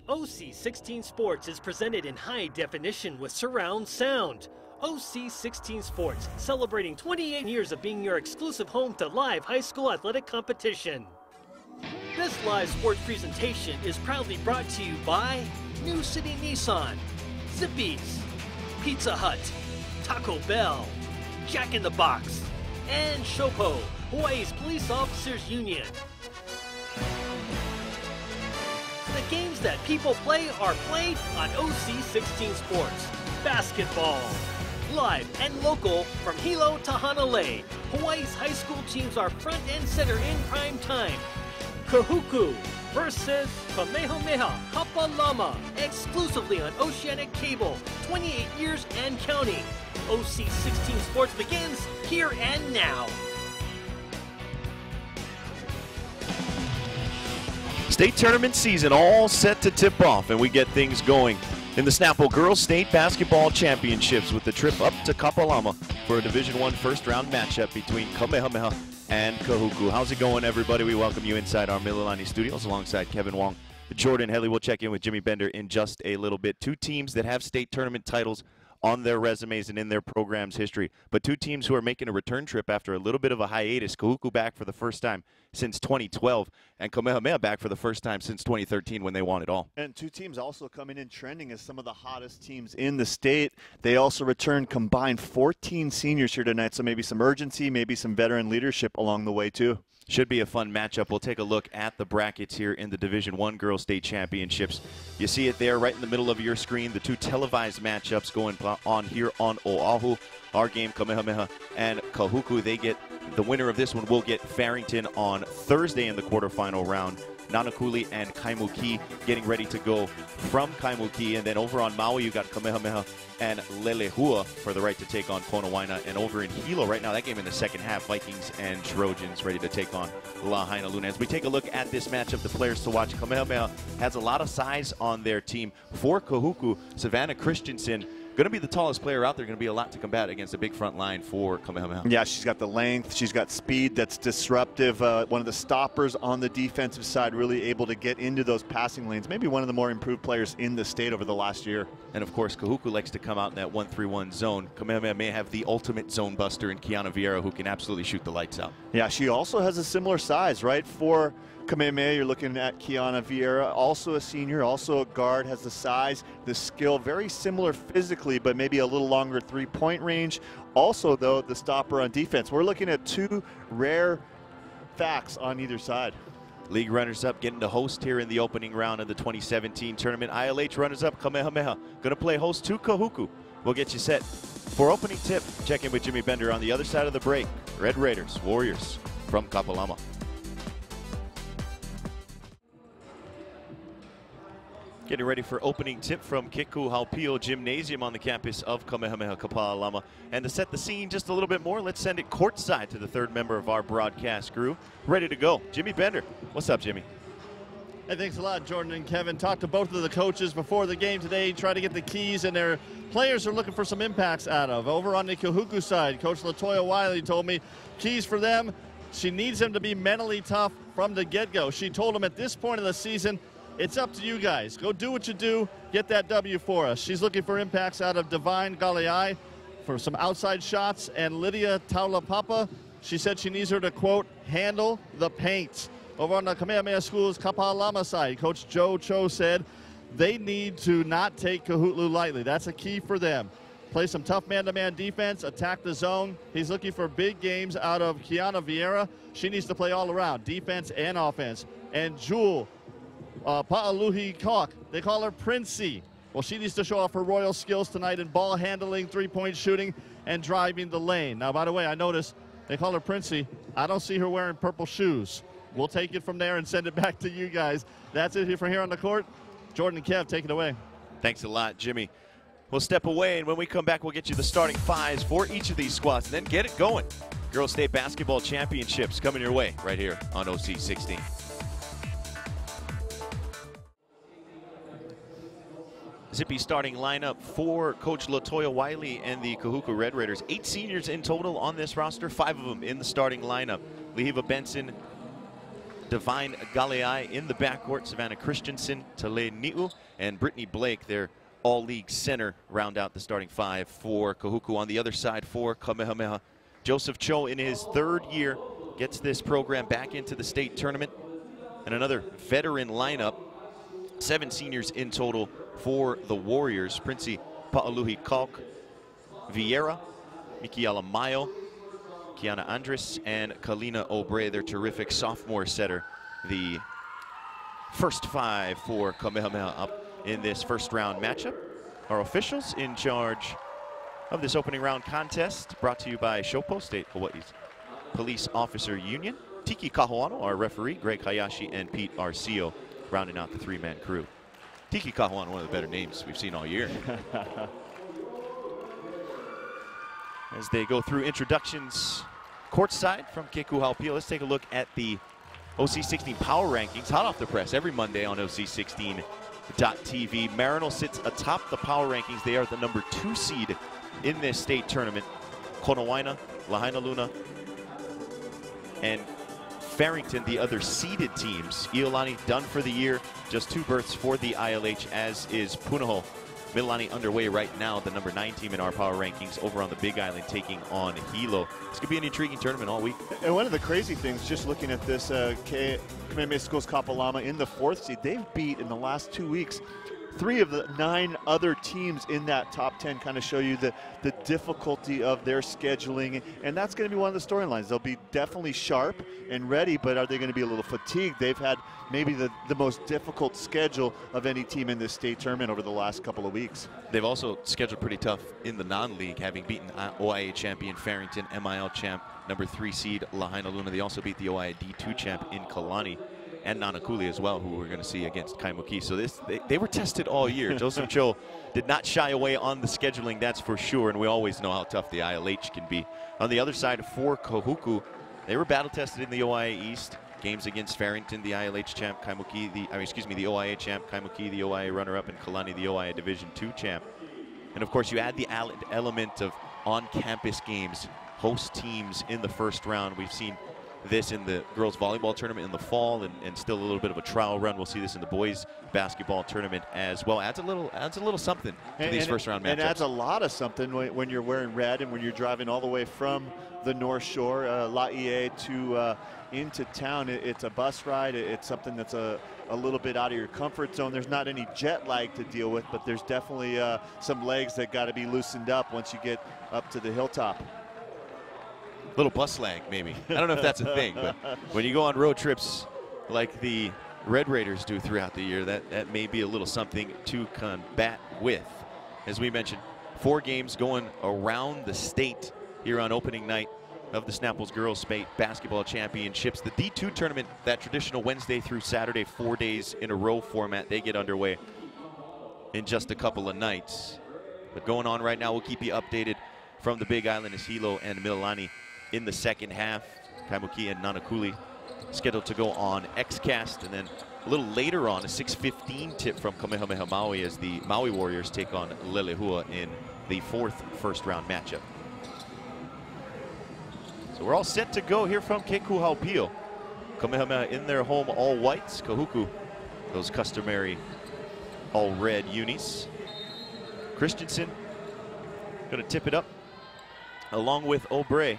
OC16 Sports is presented in high definition with surround sound. OC16 Sports, celebrating 28 years of being your exclusive home to live high school athletic competition. This live sports presentation is proudly brought to you by New City Nissan, Zippy's, Pizza Hut, Taco Bell, Jack in the Box, and Shopo, Hawaii's Police Officers Union. The games that people play are played on OC16 Sports. Basketball. Live and local from Hilo to Hanalei, Hawaii's high school teams are front and center in prime time. Kahuku versus Kamehameha Kapalama, exclusively on Oceanic Cable, 28 years and counting. OC16 Sports begins here and now. State tournament season all set to tip off, and we get things going in the Snapple Girls State Basketball Championships with the trip up to Kapalama for a Division I first-round matchup between Kamehameha and Kahuku. How's it going, everybody? We welcome you inside our Mililani studios alongside Kevin Wong, Jordan Helly. We'll check in with Jimmy Bender in just a little bit. Two teams that have state tournament titles on their resumes and in their program's history, but two teams who are making a return trip after a little bit of a hiatus. Kahuku back for the first time since 2012, and Kamehameha back for the first time since 2013 when they won it all. And two teams also coming in trending as some of the hottest teams in the state. They also returned combined 14 seniors here tonight, so maybe some urgency, maybe some veteran leadership along the way too. Should be a fun matchup. We'll take a look at the brackets here in the Division I Girls State Championships. You see it there right in the middle of your screen, the two televised matchups going on here on Oahu. Our game, Kamehameha and Kahuku, they get the winner of this one will get Farrington on Thursday in the quarterfinal round. Nanakuli and Kaimuki getting ready to go from Kaimuki. And then over on Maui, you got Kamehameha and Lelehua for the right to take on Konawaina. And over in Hilo right now, that game in the second half, Vikings and Trojans ready to take on Lahaina Luna. As we take a look at this matchup, the players to watch, Kamehameha has a lot of size on their team. For Kahuku, Savannah Christensen, going to be the tallest player out there, going to be a lot to combat against a big front line for Kamehameha. Yeah, she's got the length, she's got speed that's disruptive. One of the stoppers on the defensive side, really able to get into those passing lanes. Maybe one of the more improved players in the state over the last year. And of course, Kahuku likes to come out in that 1-3-1 zone. Kamehameha may have the ultimate zone buster in Kiana Vieira, who can absolutely shoot the lights out. Yeah, she also has a similar size, right? For Kamehameha, you're looking at Kiana Vieira, also a senior, also a guard, has the size, the skill, very similar physically, but maybe a little longer three-point range. Also, though, the stopper on defense. We're looking at two rare facts on either side. League runners-up getting to host here in the opening round of the 2017 tournament. ILH runners-up Kamehameha going to play host to Kahuku. We'll get you set for opening tip. Check in with Jimmy Bender on the other side of the break. Red Raiders, Warriors from Kapalama. Getting ready for opening tip from Kiku Haupio Gymnasium on the campus of Kamehameha Kapalama. And to set the scene just a little bit more, let's send it courtside to the third member of our broadcast crew. Ready to go, Jimmy Bender. What's up, Jimmy? Hey, thanks a lot, Jordan and Kevin. Talked to both of the coaches before the game today, try to get the keys, and their players are looking for some impacts out of. Over on the Kahuku side, Coach Latoya Wiley told me keys for them, she needs them to be mentally tough from the get-go. She told them at this point of the season, it's up to you guys. Go do what you do. Get that W for us. She's looking for impacts out of Divine Galeai for some outside shots. And Lydia Taulapapa, she said she needs her to, quote, handle the paint. Over on the Kamehameha School's Kapalama side, Coach Joe Cho said they need to not take Kahutlu lightly. That's a key for them. Play some tough man-to-man defense, attack the zone. He's looking for big games out of Kiana Vieira. She needs to play all around, defense and offense. And Jewel Pa'aluhi Kok, they call her Princey. Well, she needs to show off her royal skills tonight in ball handling, three-point shooting, and driving the lane. Now, by the way, I noticed they call her Princey. I don't see her wearing purple shoes. We'll take it from there and send it back to you guys. That's it here from here on the court. Jordan and Kev, take it away. Thanks a lot, Jimmy. We'll step away, and when we come back, we'll get you the starting fives for each of these squads, and then get it going. Girls State Basketball Championships coming your way right here on OC16. Zippy starting lineup for Coach Latoya Wiley and the Kahuku Red Raiders. 8 seniors in total on this roster, 5 of them in the starting lineup. Lehiva Benson, Divine Galeai in the backcourt. Savannah Christensen, Tale Ni'u, and Brittany Blake, their all-league center, round out the starting five for Kahuku. On the other side for Kamehameha, Joseph Cho, in his third year, gets this program back into the state tournament. And another veteran lineup, 7 seniors in total for the Warriors. Princey Pa'aluhi Kalk, Vieira, Mikiala Mayo, Kiana Andres, and Kalina Obrey, their terrific sophomore setter. The first 5 for Kamehameha up in this first round matchup. Our officials in charge of this opening round contest, brought to you by Shopo, State Hawaii's Police Officer Union. Tiki Kahuano, our referee, Greg Hayashi, and Pete Arcio, rounding out the 3-man crew. Tiki Kahuano, one of the better names we've seen all year. As they go through introductions courtside from Kekuhaupio, let's take a look at the OC16 Power Rankings, hot off the press every Monday on OC16.TV. Marino sits atop the Power Rankings. They are the number 2 seed in this state tournament. Konawaina, Lahaina Luna, and Farrington, the other seeded teams. Iolani done for the year, just 2 berths for the ILH, as is Punahou. Mililani underway right now, the number 9 team in our power rankings, over on the Big Island taking on Hilo. This could be an intriguing tournament all week. And one of the crazy things, just looking at this, Kamehameha Schools Kapalama in the 4th seed, they've beat in the last 2 weeks 3 of the 9 other teams in that top 10. Kind of show you the difficulty of their scheduling, and that's going to be one of the storylines. They'll be definitely sharp and ready, but are they going to be a little fatigued? They've had maybe the most difficult schedule of any team in this state tournament over the last couple of weeks. They've also scheduled pretty tough in the non-league, having beaten OIA champion Farrington, MIL champ, number 3 seed Lahaina Luna. They also beat the OIA D2 champ in Kalani, and Nanakuli as well, who we're going to see against Kaimuki. So they were tested all year. Joseph Cho did not shy away on the scheduling, that's for sure, and we always know how tough the ILH can be. On the other side, for Kahuku, they were battle tested in the OIA East. Games against Farrington, the ILH champ, Kaimuki, the OIA champ, Kaimuki, the OIA runner-up, and Kalani, the OIA Division II champ. And of course, you add the element of on-campus games, host teams in the first round. We've seen this in the girls volleyball tournament in the fall, and still a little bit of a trial run. We'll see this in the boys basketball tournament as well. Adds a little something to these first round matchups. And adds a lot of something when you're wearing red and when you're driving all the way from the North Shore, Laie, to into town. It's a bus ride. It's something that's a little bit out of your comfort zone. There's not any jet lag to deal with, but there's definitely some legs that got to be loosened up once you get up to the hilltop. Little bus lag, maybe. I don't know if that's a thing, but when you go on road trips like the Red Raiders do throughout the year, that may be a little something to combat with. As we mentioned, 4 games going around the state here on opening night of the Snapples Girls State Basketball Championships. The D2 tournament, that traditional Wednesday through Saturday, 4 days in a row format, they get underway in just a couple of nights. But going on right now, we'll keep you updated from the Big Island as Hilo and Mililani in the second half. Kaimuki and Nanakuli scheduled to go on XCast, and then a little later on, a 6:15 tip from Kamehameha Maui as the Maui Warriors take on Lelehua in the 4th first-round matchup. So we're all set to go here from Kekuhaupio. Kamehameha in their home all-whites. Kahuku, those customary all-red unis. Christensen going to tip it up along with Obrey.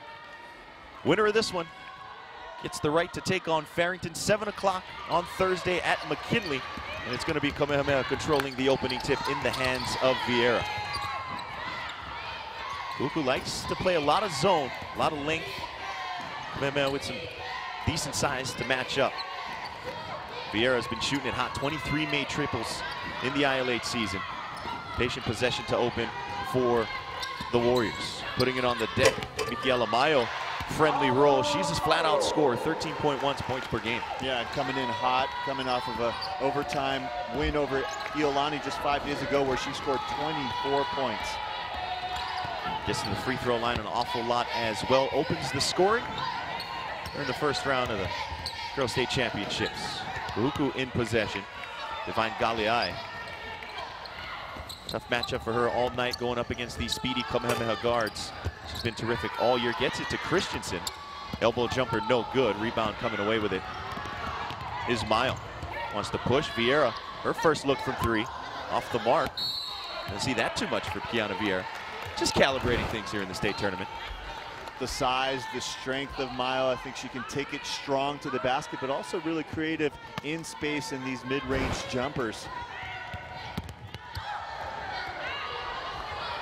Winner of this one gets the right to take on Farrington, 7 o'clock on Thursday at McKinley. And it's going to be Kamehameha controlling the opening tip in the hands of Vieira. Kahuku likes to play a lot of zone, a lot of length. Kamehameha with some decent size to match up. Vieira's been shooting it hot, 23 made triples in the ILH season. Patient possession to open for the Warriors. Putting it on the deck, Mikiela Mayo, friendly roll. She's his flat-out scorer, 13.1 points per game. Yeah, coming in hot, coming off of a overtime win over Iolani just 5 days ago, where she scored 24 points. Gets to the free throw line an awful lot as well. Opens the scoring. They're in the first round of the Girls State Championships. Kahuku in possession. Divine Galeai. Tough matchup for her all night, going up against these speedy Kamehameha guards. She's been terrific all year. Gets it to Christensen. Elbow jumper no good. Rebound coming away with it is Mile. Wants to push. Vieira, her first look from three. Off the mark. Don't see that too much for Kiana Vieira. Just calibrating things here in the state tournament. The size, the strength of Mile. I think she can take it strong to the basket, but also really creative in space in these mid-range jumpers.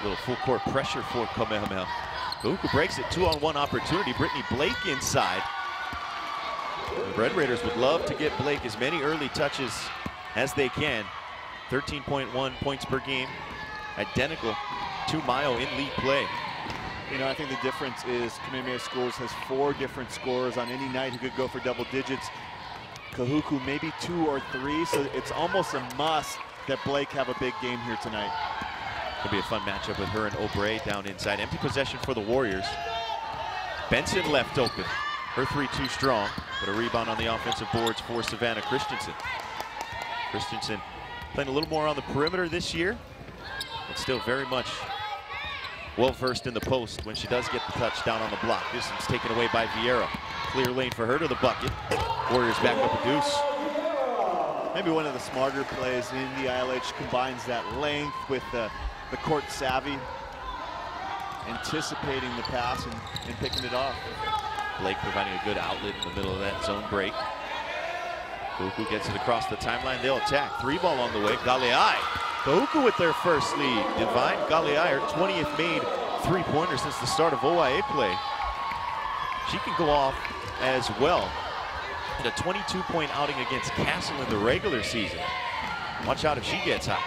A little full court pressure for Kamehameha. Kahuku breaks it, 2-on-1 opportunity. Brittany Blake inside. The Red Raiders would love to get Blake as many early touches as they can. 13.1 points per game, identical to Mayo in league play. You know, I think the difference is Kamehameha Schools has 4 different scorers on any night who could go for double digits. Kahuku maybe 2 or 3, so it's almost a must that Blake have a big game here tonight. It'll be a fun matchup with her and Obrey down inside. Empty possession for the Warriors. Benson left open. Her 3 too strong, but a rebound on the offensive boards for Savannah Christensen. Christensen playing a little more on the perimeter this year, but still very much well-versed in the post when she does get the touchdown on the block. This one's taken away by Vieira. Clear lane for her to the bucket. Warriors back up a deuce. Maybe one of the smarter plays in the ILH combines that length with the court savvy, anticipating the pass and picking it off. Blake providing a good outlet in the middle of that zone break. Kahuku gets it across the timeline. They'll attack. 3-ball on the way. Galeai. Kahuku with their first lead. Divine Galeai, her 20th made 3-pointer since the start of OIA play. She can go off as well. And a 22-point outing against Castle in the regular season. Watch out if she gets hot.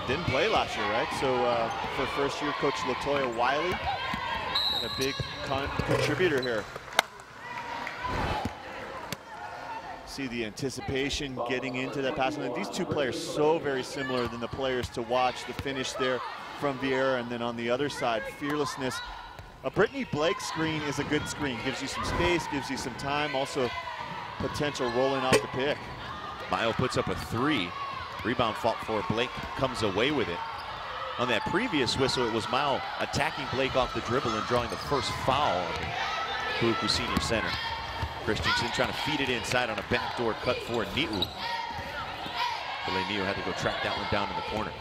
Didn't play last year, right? So for first year coach Latoya Wiley, a big contributor here. See the anticipation getting into that pass. And these two players so very similar than the players to watch. The finish there from Vieira, and then on the other side, fearlessness. A Brittany Blake screen is a good screen. Gives you some space, gives you some time, also potential rolling off the pick. Mayo puts up a 3. Rebound fought for Blake, comes away with it. On that previous whistle, it was Mao attacking Blake off the dribble and drawing the first foul on the Kahuku Senior Center. Christensen trying to feed it inside on a backdoor cut for Niu. Niu had to go track that one down in the corner.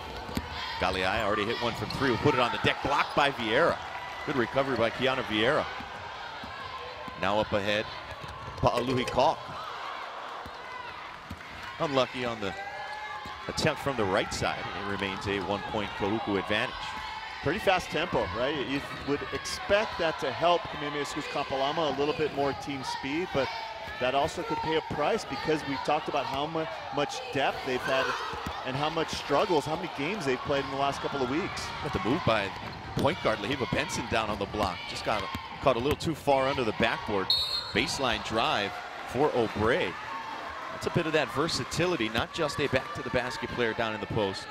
Galeai already hit one from 3. Will put it on the deck, blocked by Vieira. Good recovery by Kiana Vieira. Now up ahead, Pa'aluhi Kalk. Unlucky on the attempt from the right side. It remains a 1-point Kahuku advantage. Pretty fast tempo, right? You would expect that to help Kamehameha Schools Kapalama a little bit more team speed, but that also could pay a price because we've talked about how much depth they've had and how much struggles, how many games they've played in the last couple of weeks. Got the move by point guard Lahiva Benson down on the block. Just got caught a little too far under the backboard. Baseline drive for Obrey. That's a bit of that versatility, not just a back to the basket player down in the post.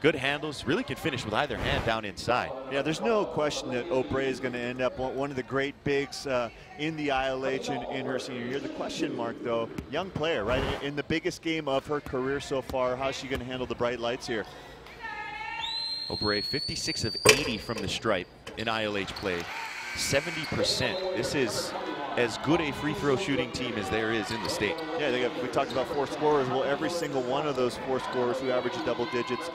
Good handles, really can finish with either hand down inside. Yeah, there's no question that Obrey is going to end up one of the great bigs in the ILH in her senior year. The question mark, though, young player, right? In the biggest game of her career so far, how's she going to handle the bright lights here? Obrey, 56 of 80 from the stripe in ILH play, 70%. This is as good a free throw shooting team as there is in the state. Yeah, we talked about 4 scorers. Well, every single one of those 4 scorers who average double digits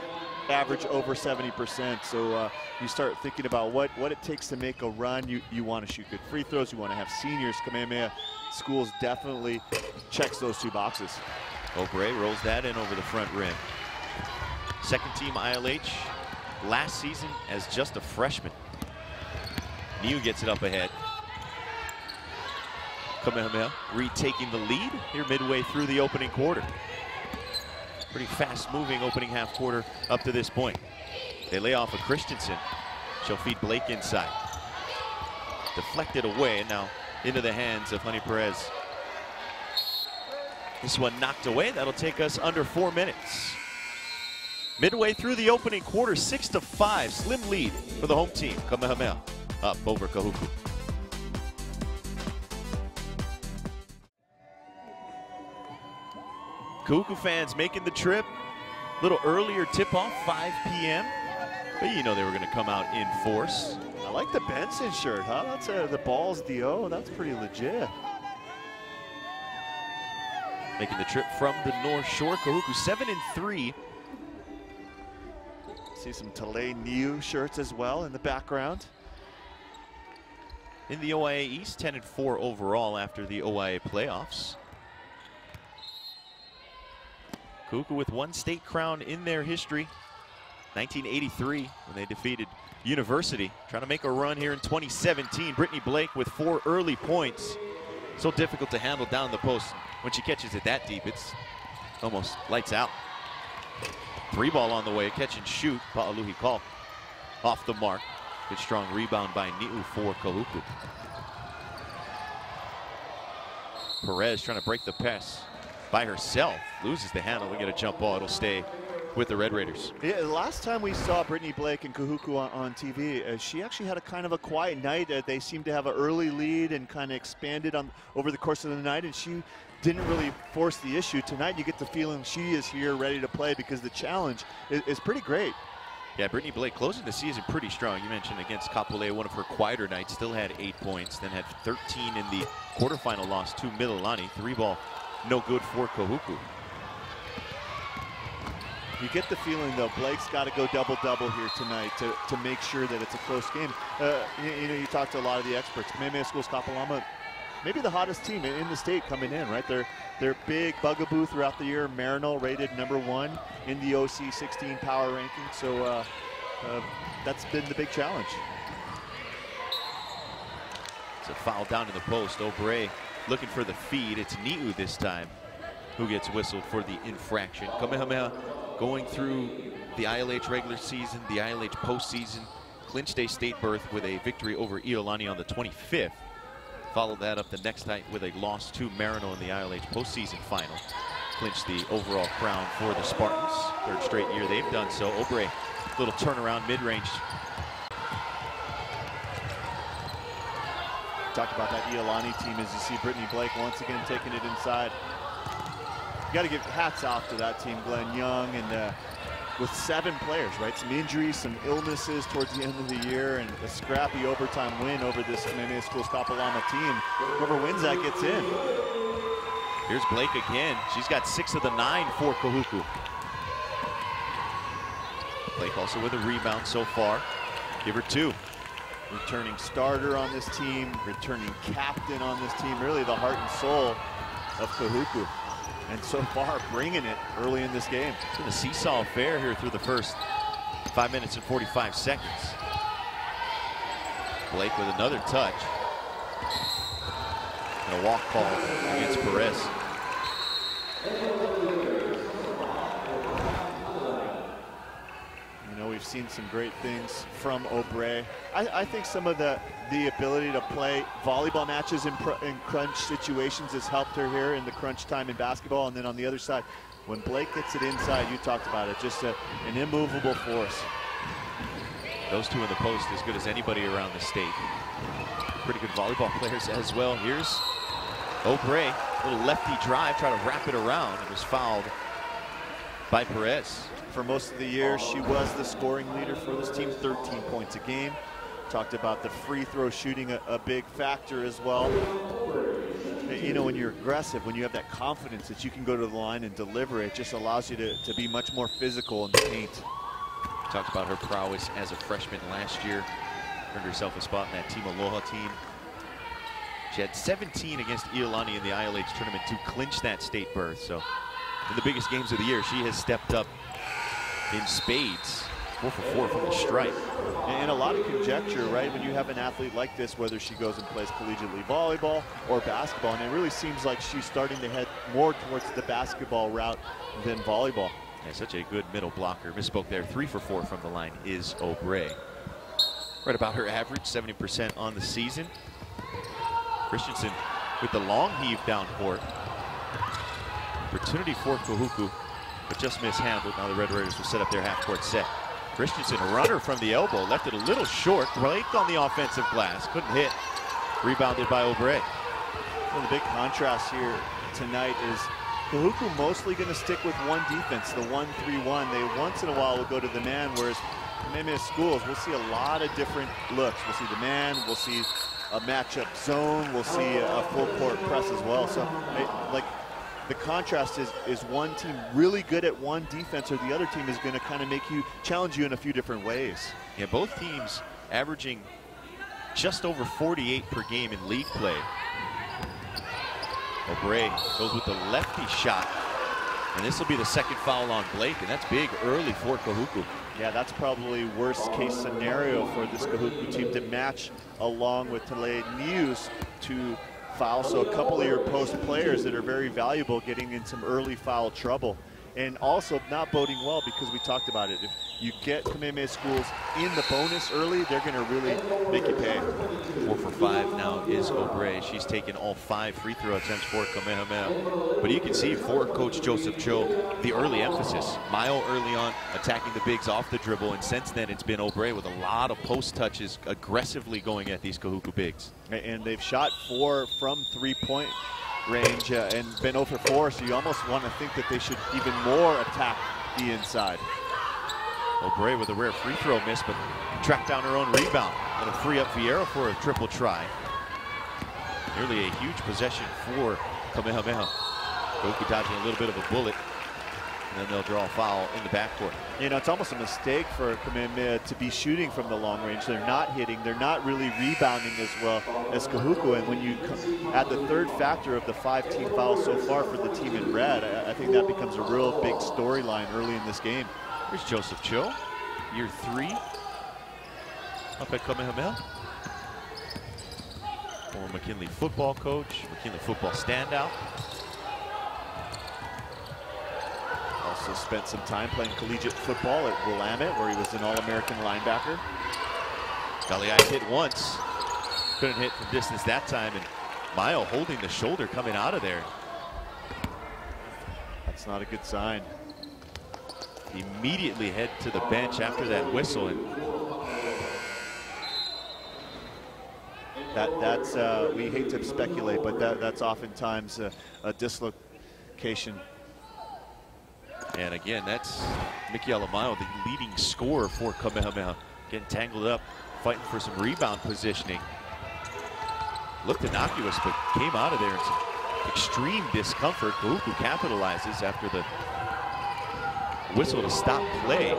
average over 70%. So you start thinking about what it takes to make a run. You want to shoot good free throws. You want to have seniors. Kamehameha Schools definitely checks those 2 boxes. Obrey rolls that in over the front rim. Second team ILH last season as just a freshman. Niu gets it up ahead. Kamehameha retaking the lead here midway through the opening quarter. Pretty fast-moving opening half quarter up to this point. They lay off of Christensen. She'll feed Blake inside. Deflected away, and now into the hands of Honey Perez. This one knocked away. That'll take us under 4 minutes. Midway through the opening quarter, 6-5, slim lead for the home team. Kamehameha up over Kahuku. Kahuku fans making the trip. A little earlier tip-off, 5 p.m. But you know they were going to come out in force. I like the Benson shirt, huh? That's the balls DO. That's pretty legit. making the trip from the North Shore. Kahuku 7-3. See some Tele Niu shirts as well in the background. In the OIA East, 10-4 overall after the OIA playoffs. Kahuku with one state crown in their history. 1983 when they defeated University. Trying to make a run here in 2017. Brittany Blake with 4 early points. So difficult to handle down the post. When she catches it that deep, it's almost lights out. 3 ball on the way, catch and shoot. Pa'aluhi call off the mark. Good strong rebound by Niu for Kahuku. Perez trying to break the pass by herself. Loses the handle. We get a jump ball. It'll stay with the Red Raiders. Yeah, the last time we saw Brittany Blake and Kahuku on TV, she actually had a kind of a quiet night. They seemed to have an early lead and kind of expanded over the course of the night, and she didn't really force the issue. Tonight you get the feeling she is here ready to play because the challenge is pretty great. Yeah, Brittany Blake closing the season pretty strong. You mentioned against Kapolei, one of her quieter nights, still had 8 points, then had 13 in the quarterfinal loss to Mililani. 3 ball, no good for Kahuku. You get the feeling, though, Blake's got to go double-double here tonight to make sure that it's a close game. You know, you talk to a lot of the experts. Kamehameha Schools Kapalama, maybe the hottest team in the state coming in, right? They're big bugaboo throughout the year. Marino rated #1 in the OC 16 power ranking. So that's been the big challenge. It's a foul down to the post. Obrey looking for the feed. It's Niu this time who gets whistled for the infraction. Kamehameha going through the ILH regular season, the ILH postseason, clinched a state berth with a victory over Iolani on the 25th. Followed that up the next night with a loss to Marino in the ILH postseason final. Clinched the overall crown for the Spartans. 3rd straight year they've done so. Obrey, little turnaround mid-range. Talked about that Iolani team as you see Brittany Blake once again taking it inside. You got to give hats off to that team, Glenn Young, and with 7 players, right? Some injuries, some illnesses towards the end of the year, and a scrappy overtime win over this Kamehameha Schools Kapalama team. Whoever wins that gets in. Here's Blake again. She's got 6 of the 9 for Kahuku. Blake also with a rebound so far. Give her 2. Returning starter on this team, returning captain on this team, really the heart and soul of Kahuku. And so far, bringing it early in this game. It's been a seesaw affair here through the first 5 minutes and 45 seconds. Blake with another touch. And a walk call against Perez. You know, we've seen some great things from Obrey. I think some of the ability to play volleyball matches in crunch situations has helped her here in the crunch time in basketball. And then on the other side, when Blake gets it inside, you talked about it, just an immovable force. Those 2 in the post as good as anybody around the state. Pretty good volleyball players as well. Here's Obrey, little lefty drive, try to wrap it around. It was fouled by Perez. For most of the year, she was the scoring leader for this team, 13 points a game. Talked about the free throw shooting, a big factor as well. You know, when you're aggressive, when you have that confidence that you can go to the line and deliver, it just allows you to be much more physical in the paint. Talked about her prowess as a freshman last year. Earned herself a spot in that Team Aloha team. She had 17 against Iolani in the ILH tournament to clinch that state berth. So in the biggest games of the year, she has stepped up in spades. 4 for 4 from the stripe. And a lot of conjecture, right, when you have an athlete like this, whether she goes and plays collegiately volleyball or basketball. And it really seems like she's starting to head more towards the basketball route than volleyball. Yeah, such a good middle blocker. Misspoke there. 3 for 4 from the line is Obrey. Right about her average, 70% on the season. Christensen with the long heave down court. Opportunity for Kahuku, but just mishandled. Now the Red Raiders will set up their half-court set. Christensen, a runner from the elbow, left it a little short. Blake on the offensive glass, couldn't hit. Rebounded by Obrey. Well, the big contrast here tonight is Kahuku mostly going to stick with one defense, the 1-3-1. They once in a while will go to the man, whereas Kamehameha Schools, we'll see a lot of different looks. We'll see the man, we'll see a matchup zone, we'll see a full court press as well. So, like the contrast is one team really good at one defense, or the other team is going to kind of challenge you in a few different ways. Yeah, both teams averaging just over 48 per game in league play. Obrey goes with the lefty shot, and this will be the second foul on Blake, and that's big early for Kahuku. Yeah, that's probably worst case scenario for this Kahuku team to match along with Tele News to foul. So a couple of your post players that are very valuable getting in some early foul trouble. And also not boding well, because we talked about it. If you get Kamehameha Schools in the bonus early, they're going to really make you pay. 4 for 5 now is Obrey. She's taken all 5 free throw attempts for Kamehameha. But you can see for Coach Joseph Cho, the early emphasis. Mile early on, attacking the bigs off the dribble, and since then it's been Obrey with a lot of post touches, aggressively going at these Kahuku bigs. And they've shot 4 from 3-point range and been 0 for 4, so you almost want to think that they should even more attack the inside. Obrey with a rare free throw miss, but tracked down her own rebound. That'll free up Vieira for a triple try. Nearly a huge possession for Kamehameha. Goku dodging a little bit of a bullet, and then they'll draw a foul in the backcourt. You know, it's almost a mistake for Kamehameha to be shooting from the long range. They're not hitting. They're not really rebounding as well as Kahuku. And when you add the third factor of the 5 team fouls so far for the team in red, I think that becomes a real big storyline early in this game. Here's Joseph Cho, year 3 up at Kamehameha. Former McKinley football coach, McKinley football standout. Also spent some time playing collegiate football at Willamette, where he was an All-American linebacker. Galiai hit once, couldn't hit from distance that time, and Mayo holding the shoulder coming out of there. That's not a good sign. Immediately head to the bench after that whistle, and that's we hate to speculate, but that's oftentimes a dislocation. And again, that's Mickey Alamayo, the leading scorer for Kamehameha, getting tangled up, fighting for some rebound positioning. Looked innocuous, but came out of there in some extreme discomfort. Kahuku capitalizes after the whistle to stop play.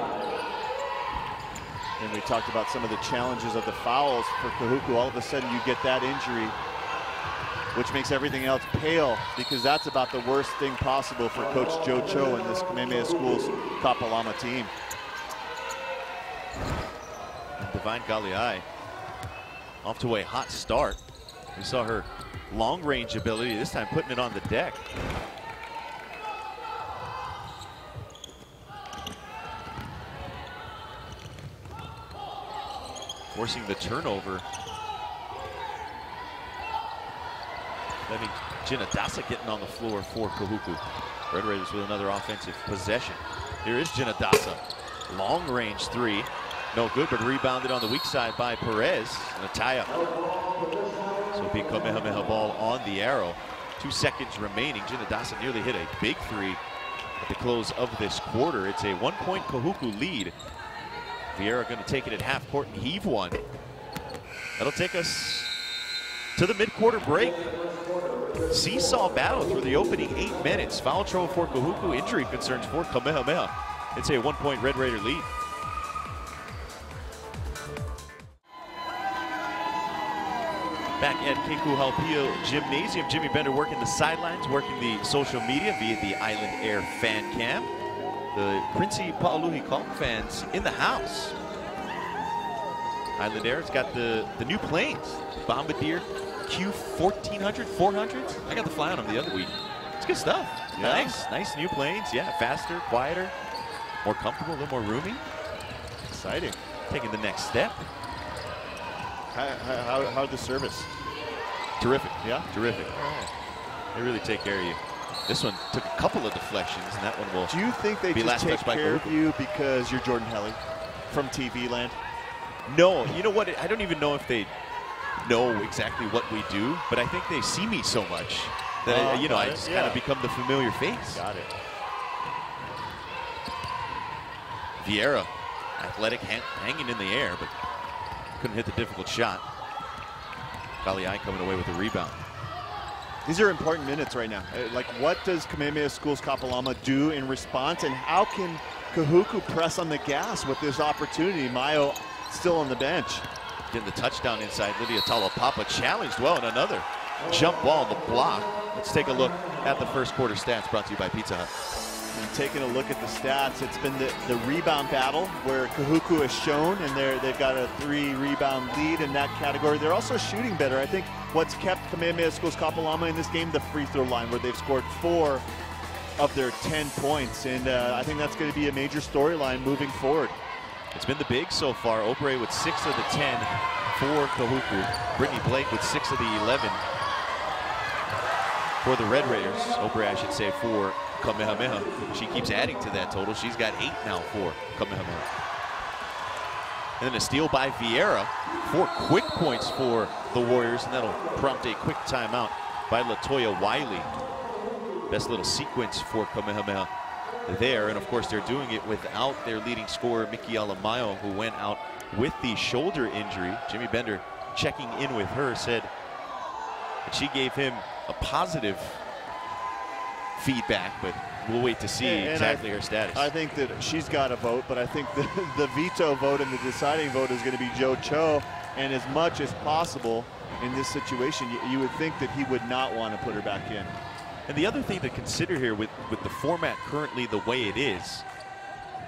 And we talked about some of the challenges of the fouls for Kahuku. All of a sudden you get that injury, which makes everything else pale, because that's about the worst thing possible for Coach Joe Cho and this Kamehameha Schools Kapalama team. And Divine Galiai off to a hot start. We saw her long range ability, this time putting it on the deck. Forcing the turnover. I mean, Jinadasa getting on the floor for Kahuku. Red Raiders with another offensive possession. Here is Jinadasa. Long range 3. No good, but rebounded on the weak side by Perez. And a tie-up. So it'll be Kamehameha ball on the arrow. 2 seconds remaining. Jinadasa nearly hit a big 3 at the close of this quarter. It's a 1-point Kahuku lead. Vieira going to take it at half court and heave one. That'll take us to the mid-quarter break. Seesaw battle through the opening 8 minutes. Foul trouble for Kahuku, injury concerns for Kamehameha. It's a 1-point Red Raider lead. Back at Keku Halpio Gymnasium, Jimmy Bender working the sidelines, working the social media via the Island Air fan cam. The Quincy Pauluhi Kong fans in the house. Island Air's got the new planes, Bombardier Q1400, 400s. I got to fly on them the other week. It's good stuff. Yeah. Nice new planes. Yeah, faster, quieter, more comfortable, a little more roomy. Exciting. Taking the next step. How'd the service? Terrific. Yeah? Terrific. They really take care of you. This one took a couple of deflections, and that one will. Do you think they just take care of you because you're Jordan Helly from TV land? No, you know what? I don't even know if they know exactly what we do, but I think they see me so much that I just kind of become the familiar face. Got it. Vieira, athletic, hanging in the air, but couldn't hit the difficult shot. Galiai coming away with the rebound. These are important minutes right now. Like, what does Kamehameha Schools Kapalama do in response, and how can Kahuku press on the gas with this opportunity? Mayo still on the bench. Getting the touchdown inside. Lydia Talapapa challenged well, and another jump ball on the block. Let's take a look at the first quarter stats brought to you by Pizza Hut. And taking a look at the stats, it's been the rebound battle where Kahuku has shown, and they've got a 3-rebound lead in that category. They're also shooting better. I think what's kept Kamehameha Schools Kapalama in this game, the free throw line, where they've scored 4 of their 10 points. And I think that's going to be a major storyline moving forward. It's been the big so far. Obrey with 6 of the 10 for Kahuku. Brittany Blake with 6 of the 11 for the Red Raiders. Obrey, I should say, for Kamehameha. She keeps adding to that total. She's got 8 now for Kamehameha. And then a steal by Vieira. 4 quick points for the Warriors, and that'll prompt a quick timeout by Latoya Wiley. Best little sequence for Kamehameha there, and of course they're doing it without their leading scorer Mikiala Mayo, who went out with the shoulder injury. Jimmy Bender, checking in with her, said that she gave him a positive feedback, but we'll wait to see exactly her status. I think that she's got a vote, but I think the veto vote and the deciding vote is going to be Joe Cho, and as much as possible in this situation, you would think that he would not want to put her back in. And the other thing to consider here with the format currently the way it is,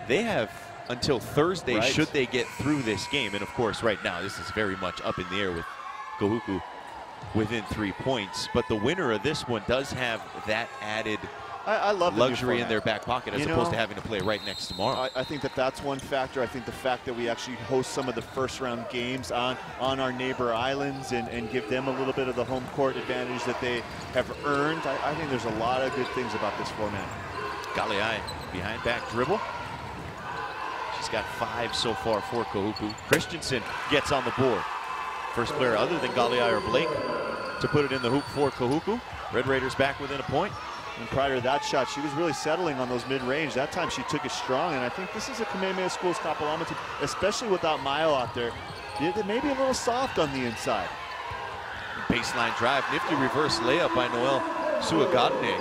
they have until Thursday should they get through this game. And of course, right now, this is very much up in the air with Kahuku within 3 points. But the winner of this one does have that added I love luxury in their back pocket, as opposed to having to play right next tomorrow. I think that's one factor. I think the fact that we actually host some of the first-round games on our neighbor islands and give them a little bit of the home court advantage that they have earned. I think there's a lot of good things about this format. Galiai behind back dribble. She's got 5 so far for Kahuku. Christensen gets on the board. First player other than Galiai or Blake to put it in the hoop for Kahuku. Red Raiders back within a point. And prior to that shot, she was really settling on those mid-range. That time she took it strong, and I think this is a Kamehameha Schools Kapalama team, especially without Mayo out there. They may be a little soft on the inside. Baseline drive, nifty reverse layup by Noelle Suagadne,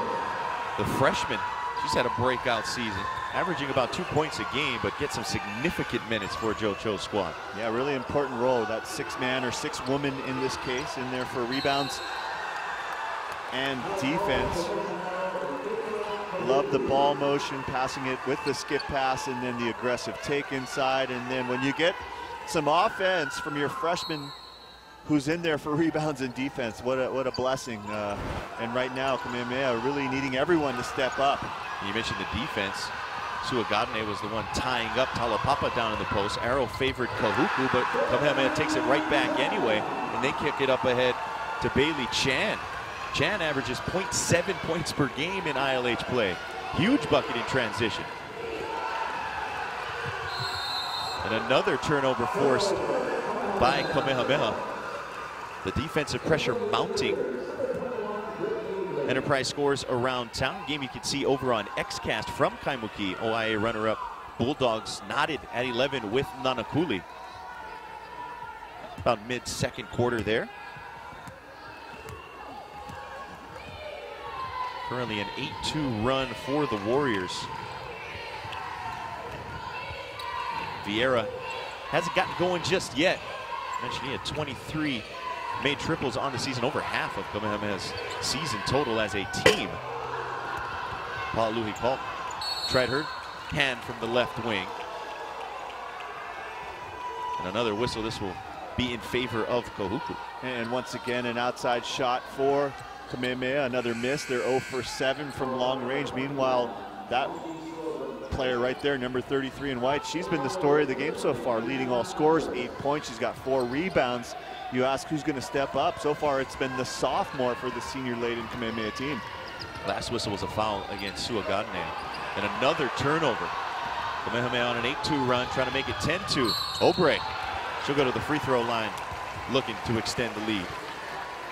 the freshman. She's had a breakout season, averaging about 2 points a game, but gets some significant minutes for Joe Cho's squad. Yeah, really important role. That 6-man or 6-woman in this case in there for rebounds and defense. Love the ball motion, passing it with the skip pass, and then the aggressive take inside. And then when you get some offense from your freshman who's in there for rebounds and defense, what a blessing. And right now, Kamehameha really needing everyone to step up. You mentioned the defense. Suagadne was the one tying up Talapapa down in the post. Arrow favored Kahuku, but Kamehameha takes it right back anyway, and they kick it up ahead to Bailey Chan. Chan averages 0.7 points per game in ILH play. Huge bucket in transition. And another turnover forced by Kamehameha. The defensive pressure mounting. Enterprise scores around town. Game you can see over on Xcast from Kaimuki. OIA runner-up Bulldogs knotted at 11 with Nanakuli. About mid-second quarter there. Currently an 8-2 run for the Warriors. Vieira hasn't gotten going just yet. I mentioned he had 23 made triples on the season, over half of Kamehameha's season total as a team. Pauluhi Paul tried her hand from the left wing. And another whistle. This will be in favor of Kahuku. And once again, an outside shot for Kamehameha, another miss. They're 0 for 7 from long range. Meanwhile, that player right there, number 33 in white, she's been the story of the game so far, leading all scorers, 8 points. She's got 4 rebounds. You ask who's going to step up. So far, it's been the sophomore for the senior-laden Kamehameha team. Last whistle was a foul against Suagadne. And another turnover. Kamehameha on an 8-2 run, trying to make it 10-2. Obrey, she'll go to the free throw line, looking to extend the lead.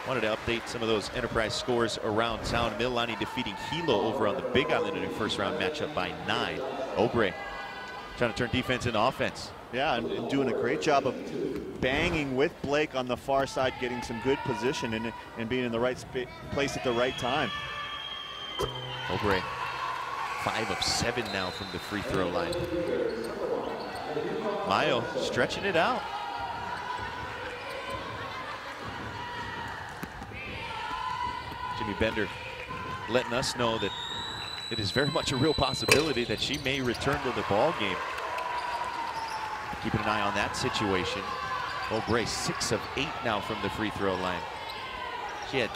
Wanted to update some of those Enterprise scores around town. Mililani defeating Hilo over on the Big Island in a first-round matchup by 9. Obrey trying to turn defense into offense. Yeah, and doing a great job of banging with Blake on the far side, getting some good position and being in the right place at the right time. Obrey, 5 of 7 now from the free throw line. Mayo stretching it out. Jimmy Bender letting us know that it is very much a real possibility that she may return to the ball game. Keeping an eye on that situation. Obrey 6 of 8 now from the free throw line. She had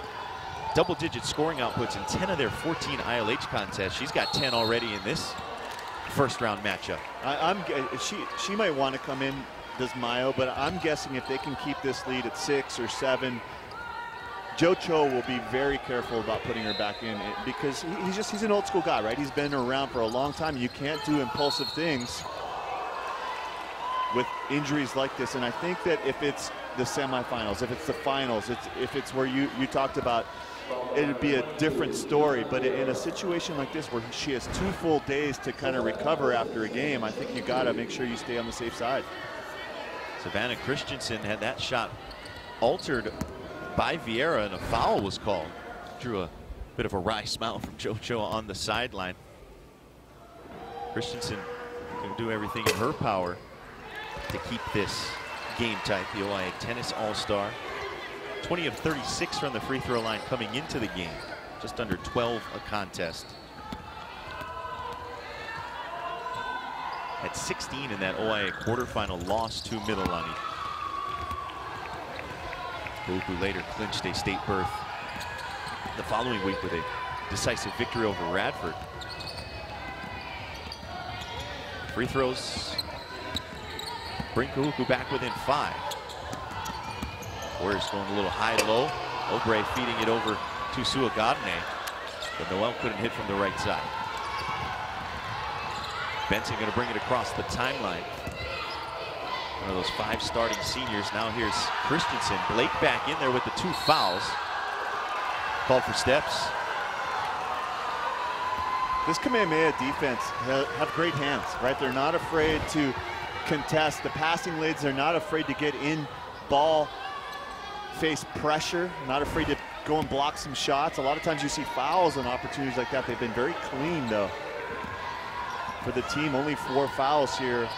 double-digit scoring outputs in 10 of their 14 ILH contests. She's got 10 already in this first-round matchup. She might want to come in, does Mayo, but I'm guessing if they can keep this lead at 6 or 7, Joe Cho will be very careful about putting her back in because he's an old school guy, right? He's been around for a long time. You can't do impulsive things with injuries like this. And I think that if it's the semifinals, if it's the finals, if it's where you talked about, it'd be a different story. But in a situation like this where she has 2 full days to kind of recover after a game, I think you got to make sure you stay on the safe side. Savannah Christensen had that shot altered by Vieira and a foul was called. Drew a bit of a wry smile from JoJo on the sideline. Christensen can do everything in her power to keep this game tight. The OIA tennis all-star. 20 of 36 from the free throw line coming into the game. Just under 12 a contest. At 16 in that OIA quarterfinal loss to Middlelani. Who later clinched a state berth the following week with a decisive victory over Radford. Free throws bring Kahuku back within 5. Warriors going a little high-low. Obrey feeding it over to Suagadne, but Noel couldn't hit from the right side. Benson going to bring it across the timeline. One of those 5 starting seniors. Now here's Christensen. Blake back in there with the 2 fouls. Called for steps. This Kamehameha defense have great hands, right? They're not afraid to contest the passing lanes. They're not afraid to get in ball, face pressure, not afraid to go and block some shots. A lot of times you see fouls and opportunities like that. They've been very clean, though, for the team. Only 4 fouls here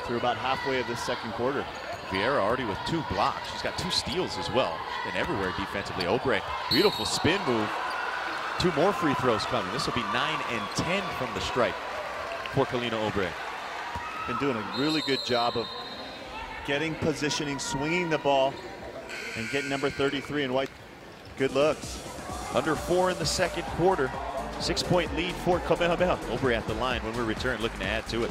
through about halfway of this second quarter. Vieira already with 2 blocks. She's got 2 steals as well. She's been everywhere defensively. Obrey, beautiful spin move. 2 more free throws coming. This will be 9 and 10 from the stripe for Kalina Obrey. Been doing a really good job of getting positioning, swinging the ball, and getting number 33 in white. Good looks. Under 4 in the second quarter. 6-point lead for Kamehameha. Obrey at the line when we return, looking to add to it.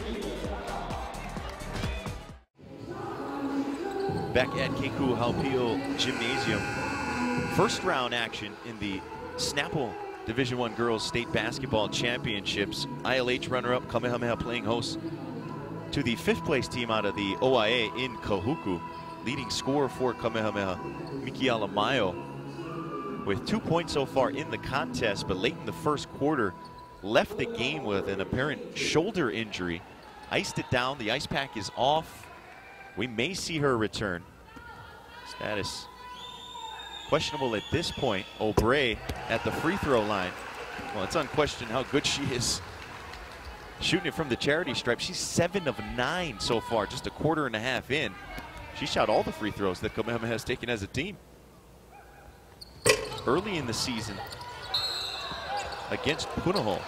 Back at Keiko Halpio Gymnasium. First round action in the Snapple Division I Girls State Basketball Championships. ILH runner-up Kamehameha playing host to the 5th place team out of the OIA in Kahuku. Leading scorer for Kamehameha, Mikiala Mayo, with 2 points so far in the contest, but late in the first quarter left the game with an apparent shoulder injury. Iced it down, the ice pack is off. We may see her return. Status questionable at this point. Obrey at the free throw line. Well, it's unquestioned how good she is shooting it from the charity stripe. She's 7 of 9 so far, just a quarter and a half in. She shot all the free throws that Kamehameha has taken as a team. Early in the season against Punahou,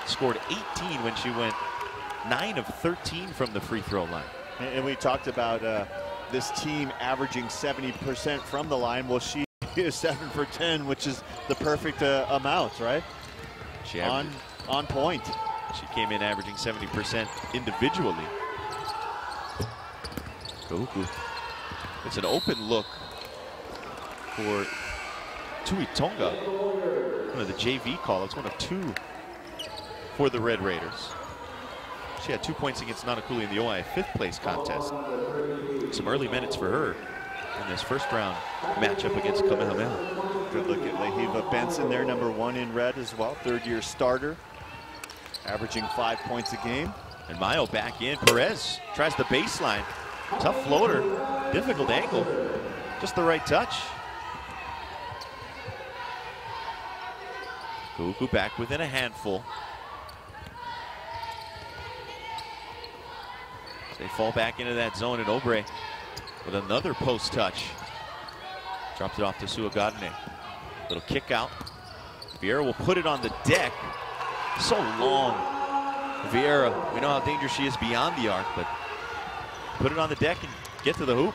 scored 18 when she went 9 of 13 from the free throw line. And we talked about this team averaging 70% from the line. Well, she is 7 for 10, which is the perfect amount, right? She on point. She came in averaging 70% individually. Kahuku. It's an open look for Tui Tonga. One of the JV call-outs, one of 2 for the Red Raiders. She had 2 points against Nanakuli in the OIA 5th place contest. Some early minutes for her in this first round matchup against Kamehameha. Good look at Lehiva Benson there, number 1 in red as well. 3rd-year starter, averaging 5 points a game. And Mayo back in. Perez tries the baseline. Tough floater, difficult angle. Just the right touch. Kahuku back within a handful. They fall back into that zone, and Obrey with another post touch. Drops it off to Suagadne. Little kick out. Vieira will put it on the deck. So long. Vieira, we know how dangerous she is beyond the arc, but put it on the deck and get to the hoop.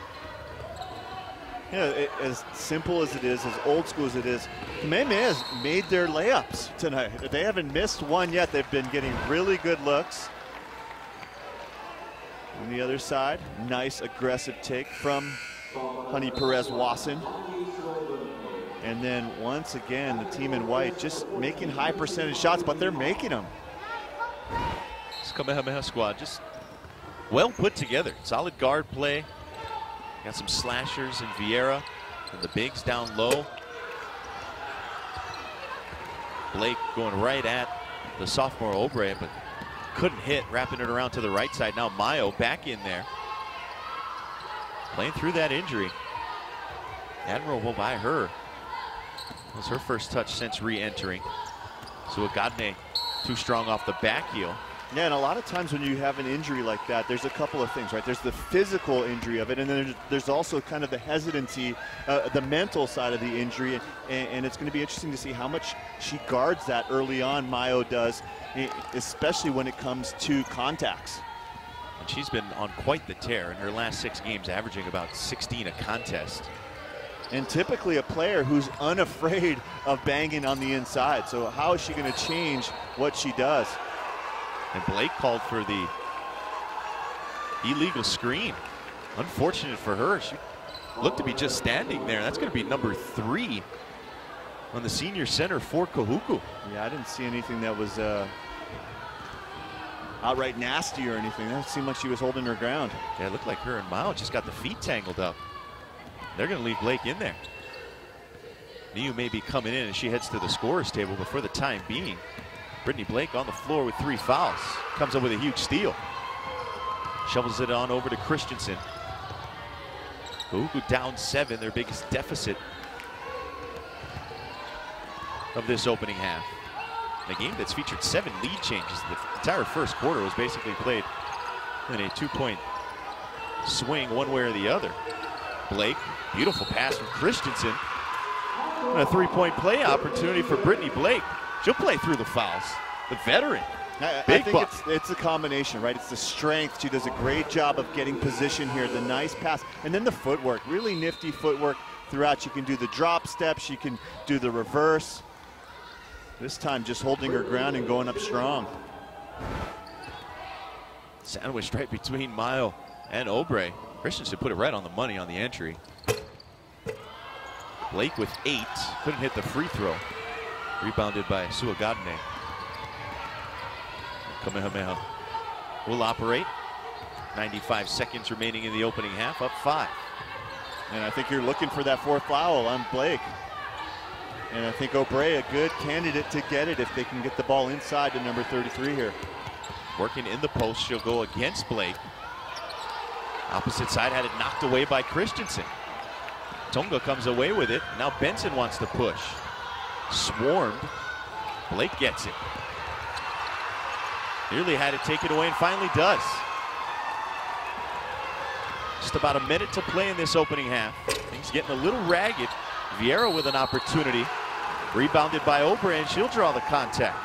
Yeah, as simple as it is, as old school as it is, Kamehameha has made their layups tonight. They haven't missed one yet. They've been getting really good looks. On the other side, nice aggressive take from Honey Perez Wasson. And then once again, the team in white just making high percentage shots, but they're making them. This Kamehameha squad just well put together. Solid guard play. Got some slashers in Vieira and the bigs down low. Blake going right at the sophomore Obrey, but couldn't hit, wrapping it around to the right side. Now Mayo back in there. Playing through that injury. Admirable by her. It was her first touch since re-entering. Suagadne too strong off the back heel. Yeah, and a lot of times when you have an injury like that, there's a couple of things, right? There's the physical injury of it, and then there's also kind of the hesitancy, the mental side of the injury, and it's going to be interesting to see how much she guards that early on, Mayo does, especially when it comes to contacts. And she's been on quite the tear in her last 6 games, averaging about 16 a contest. And typically a player who's unafraid of banging on the inside. So how is she going to change what she does? And Blake called for the illegal screen. Unfortunate for her. She looked to be just standing there. That's going to be number 3 on the senior center for Kahuku. Yeah, I didn't see anything that was outright nasty or anything. That seemed like she was holding her ground. Yeah, it looked like her and Mao just got the feet tangled up. They're going to leave Blake in there. Niu may be coming in as she heads to the scorer's table, but for the time being, Brittany Blake on the floor with 3 fouls. Comes up with a huge steal. Shovels it on over to Christensen. Kahuku down 7, their biggest deficit of this opening half. In a game that's featured 7 lead changes. The entire first quarter was basically played in a 2-point swing one way or the other. Blake, beautiful pass from Christensen. And a 3-point play opportunity for Brittany Blake. She'll play through the fouls. The veteran. I think it's a combination, right? It's the strength. She does a great job of getting position here. The nice pass. And then the footwork. Really nifty footwork throughout. She can do the drop step. She can do the reverse. This time just holding her ground and going up strong. Sandwiched right between Mayo and Obrey. Christensen put it right on the money on the entry. Blake with 8. Couldn't hit the free throw. Rebounded by Suagadne. Kamehameha will operate. 95 seconds remaining in the opening half, up 5. And I think you're looking for that 4th foul on Blake. And I think Obrey a good candidate to get it if they can get the ball inside to number 33 here. Working in the post, she'll go against Blake. Opposite side had it knocked away by Christensen. Tonga comes away with it. Now Benson wants to push. Swarmed. Blake gets it. Nearly had it taken away and finally does. Just about a minute to play in this opening half. Things getting a little ragged. Vieira with an opportunity. Rebounded by Obrey, and she'll draw the contact.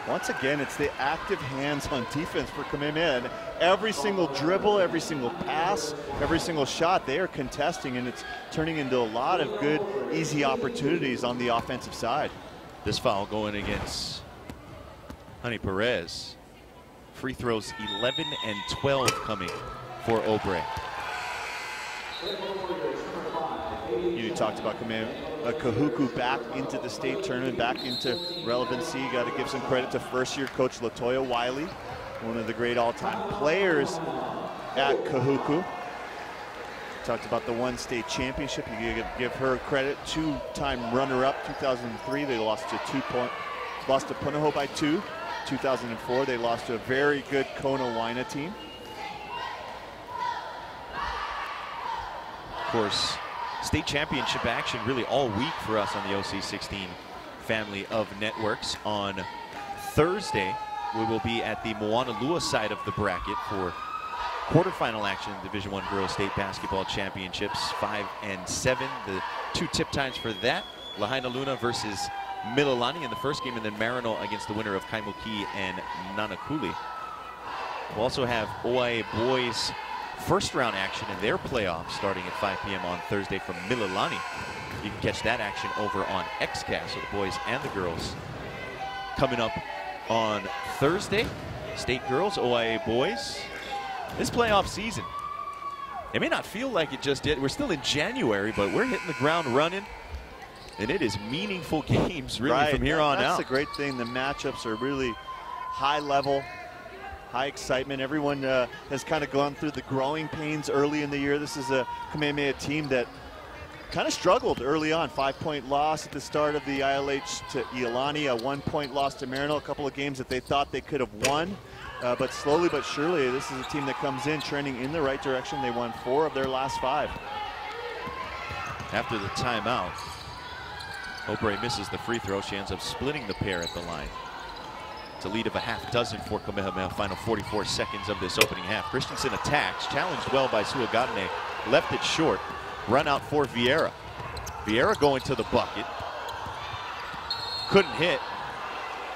Once again, it's the active hands on defense for Kamehameha. And every single dribble, every single pass, every single shot, they are contesting, and it's turning into a lot of good, easy opportunities on the offensive side. This foul going against Honey Perez. Free throws 11 and 12 coming for Obrey. You talked about Kahuku back into the state tournament, back into relevancy. You got to give some credit to first-year coach Latoya Wiley, one of the great all-time players at Kahuku. Talked about the 1 state championship. You give her credit. 2-time runner-up, 2003. They lost to Punahou by 2. 2004. They lost to a very good Kona-Waina team. Of course, state championship action really all week for us on the OC16 family of networks. On Thursday, we will be at the Moanalua side of the bracket for quarterfinal action in Division I Girls State Basketball Championships, 5 and 7. The two tip times for that, Lahaina Luna versus Mililani in the first game, and then Marino against the winner of Kaimuki and Nanakuli. We'll also have OIA boys first round action in their playoffs starting at 5 p.m. on Thursday from Mililani. You can catch that action over on XCast, so the boys and the girls. Coming up on Thursday, state girls, OIA boys. This playoff season, it may not feel like it just did. We're still in January, but we're hitting the ground running, and it is meaningful games really from here on out. That's the great thing. The matchups are really high level, high excitement. Everyone has kind of gone through the growing pains early in the year. This is a Kamehameha team that kind of struggled early on. 5-point loss at the start of the ILH to Iolani, a 1-point loss to Marino, a couple of games that they thought they could have won. But slowly but surely, this is a team that comes in trending in the right direction. They won 4 of their last 5. After the timeout, Obrey misses the free throw. She ends up splitting the pair at the line. It's a lead of a half dozen for Kamehameha. Final 44 seconds of this opening half. Christensen attacks, challenged well by Suagatane, left it short. Run out for Vieira. Vieira going to the bucket. Couldn't hit.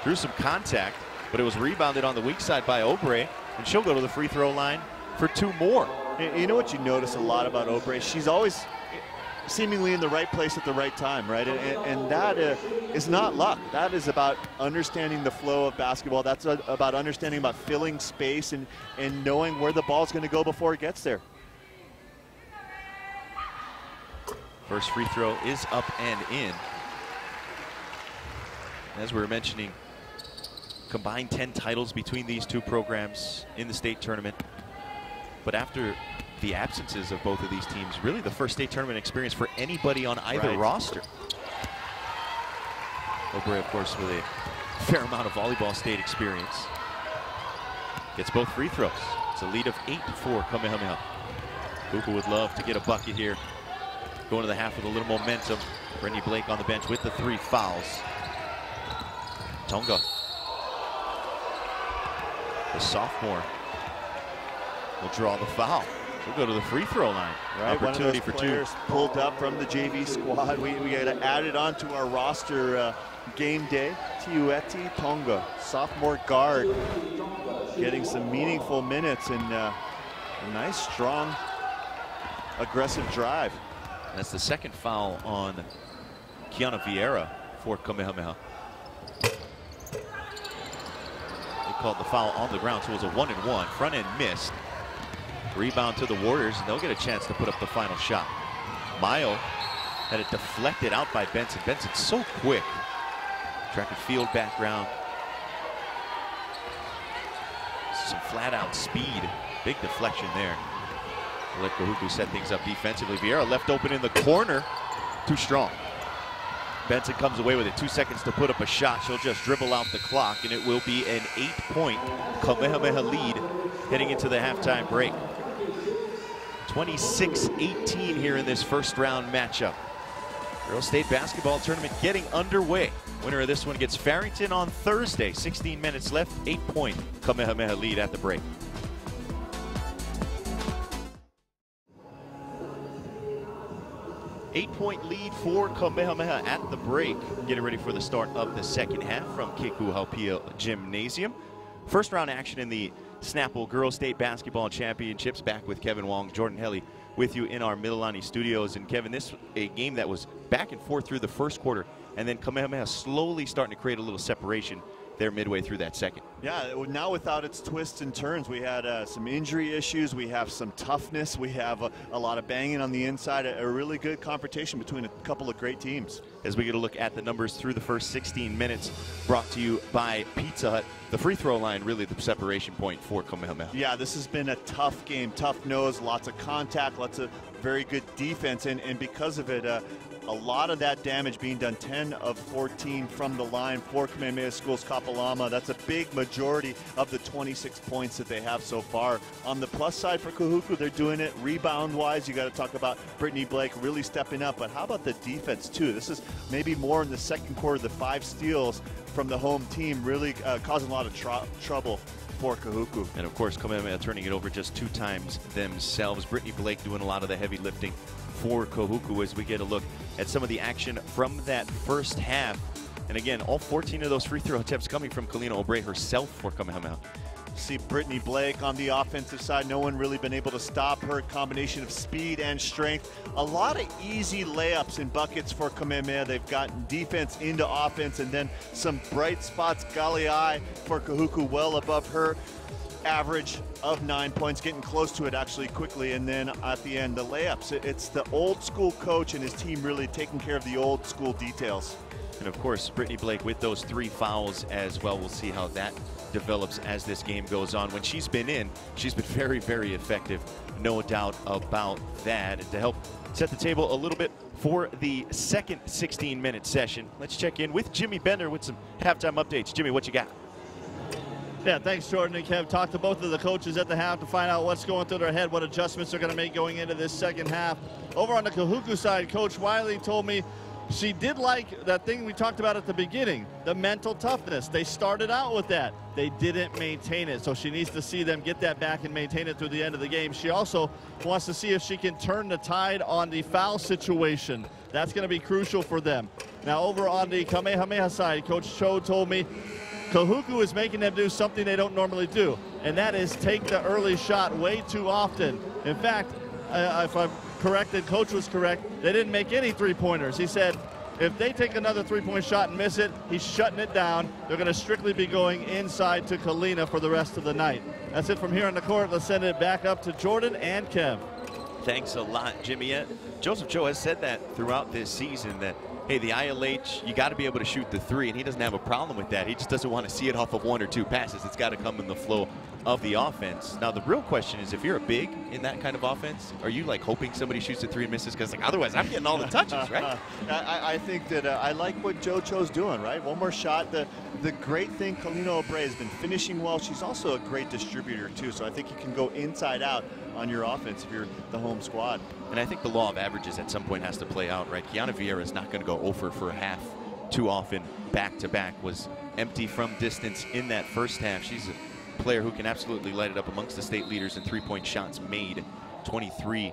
Threw some contact, but it was rebounded on the weak side by Obrey, and she'll go to the free throw line for 2 more. You know what you notice a lot about Obrey? She's always seemingly in the right place at the right time, right? And that is not luck. That is about understanding the flow of basketball. That's about understanding about filling space and knowing where the ball's going to go before it gets there. First free throw is up and in. As we were mentioning, combined 10 titles between these two programs in the state tournament. But after the absences of both of these teams, really the first state tournament experience for anybody on either roster. Obrey, of course, with a fair amount of volleyball state experience. Gets both free throws. It's a lead of 8 for Kamehameha. Kuku would love to get a bucket here. Going to the half with a little momentum. Brittany Blake on the bench with the 3 fouls. Tonga, the sophomore, will draw the foul. We'll go to the free throw line. Right, opportunity one of those for 2. Players pulled up from the JV squad. We got to add it on to our roster game day. Tiueti Tonga, sophomore guard, getting some meaningful minutes and a nice, strong, aggressive drive. That's the second foul on Kiana Vieira for Kamehameha. They called the foul on the ground, so it was a 1-and-1. Front end missed. Rebound to the Warriors, and they'll get a chance to put up the final shot. Mayo had it deflected out by Benson. Benson's so quick. Track and field background. Some flat-out speed. Big deflection there. Let Kahuku set things up defensively. Vieira left open in the corner. Too strong. Benson comes away with it. 2 seconds to put up a shot. She'll just dribble out the clock, and it will be an 8-point Kamehameha lead heading into the halftime break. 26-18 here in this first round matchup. Girls State Basketball Tournament getting underway. Winner of this one gets Farrington on Thursday. 16 minutes left, 8-point Kamehameha lead at the break. Eight-point lead for Kamehameha at the break. Getting ready for the start of the second half from Kekuhaupia Gymnasium. First round action in the Snapple Girls State Basketball Championships. Back with Kevin Wong, Jordan Helly with you in our Mililani studios. And Kevin, this a game that was back and forth through the first quarter, and then Kamehameha slowly starting to create a little separation there midway through that second. Yeah, now without its twists and turns, we had some injury issues, we have some toughness, we have a lot of banging on the inside, a really good confrontation between a couple of great teams. As we get a look at the numbers through the first 16 minutes, brought to you by Pizza Hut. The free throw line really the separation point for Kamehameha. Yeah, this has been a tough game, tough nose, lots of contact, lots of very good defense, and because of it, A lot of that damage being done, 10 of 14 from the line for Kamehameha Schools Kapalama. That's a big majority of the 26 points that they have so far. On the plus side for Kahuku, they're doing it rebound-wise. You got to talk about Brittany Blake really stepping up, but how about the defense too? This is maybe more in the second quarter, the 5 steals from the home team really causing a lot of trouble for Kahuku. And of course, Kamehameha turning it over just 2 times themselves. Brittany Blake doing a lot of the heavy lifting for Kahuku as we get a look at some of the action from that first half. And again, all 14 of those free throw attempts coming from Kalina Obrey herself for Kamehameha. See Brittany Blake on the offensive side. No one really been able to stop her. Combination of speed and strength. A lot of easy layups and buckets for Kamehameha. They've gotten defense into offense, and then some bright spots. Galii for Kahuku well above her average of 9 points, getting close to it actually quickly. And then at the end, the layups. It's the old school coach and his team really taking care of the old school details. And of course, Brittany Blake with those 3 fouls as well. We'll see how that develops as this game goes on. When she's been in, she's been very, very effective. No doubt about that. And to help set the table a little bit for the second 16-minute session, let's check in with Jimmy Bender with some halftime updates. Jimmy, what you got? Yeah, thanks, Jordan and Kev. Talked to both of the coaches at the half to find out what's going through their head, what adjustments they're going to make going into this second half. Over on the Kahuku side, Coach Wiley told me she did like that thing we talked about at the beginning, the mental toughness. They started out with that. They didn't maintain it, so she needs to see them get that back and maintain it through the end of the game. She also wants to see if she can turn the tide on the foul situation. That's going to be crucial for them. Now, over on the Kamehameha side, Coach Cho told me Kahuku is making them do something they don't normally do, and that is take the early shot way too often. In fact, if I'm correct and Coach was correct, they didn't make any 3-pointers. He said if they take another 3-point shot and miss it, he's shutting it down. They're going to strictly be going inside to Kalina for the rest of the night. That's it from here on the court. Let's send it back up to Jordan and Kev. Thanks a lot, Jimmy. Joseph Cho has said that throughout this season that, hey, the ILH, you got to be able to shoot the 3, and he doesn't have a problem with that. He just doesn't want to see it off of 1 or 2 passes. It's got to come in the flow of the offense. Now, the real question is, if you're a big in that kind of offense, are you like hoping somebody shoots a 3 and misses? Because like, otherwise, I'm getting all the touches, right? I think that I like what Joe Cho's doing, right? One more shot. The great thing, Kalina Obrey has been finishing well. She's also a great distributor, too. So I think you can go inside out on your offense if you're the home squad. And I think the law of averages at some point has to play out, right? Kiana Vieira is not going to go over for a half too often. Back-to-back was empty from distance in that first half. She's a player who can absolutely light it up amongst the state leaders in 3-point shots made, 23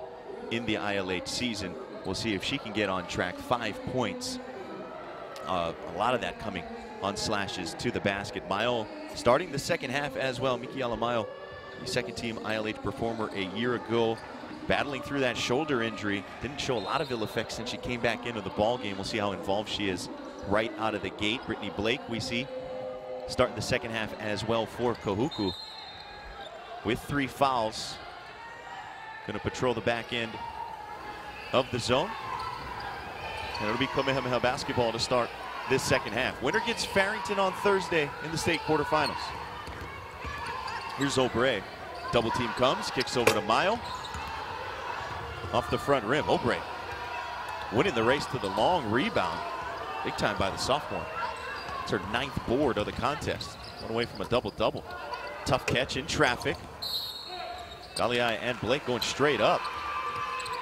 in the ILH season. We'll see if she can get on track. 5 points. A lot of that coming on slashes to the basket. Mayo starting the second half as well. Mikiala Mayo, the second-team ILH performer a year ago, battling through that shoulder injury. Didn't show a lot of ill effects since she came back into the ball game. We'll see how involved she is right out of the gate. Brittany Blake, we see, starting the second half as well for Kahuku with 3 fouls. Going to patrol the back end of the zone. And it'll be Kamehameha basketball to start this second half. Winner gets Farrington on Thursday in the state quarterfinals. Here's Obrey. Double team comes, kicks over to Mayo. Off the front rim, Obrey winning the race to the long rebound. Big time by the sophomore. It's her 9th board of the contest. One away from a double-double. Tough catch in traffic. Galii and Blake going straight up.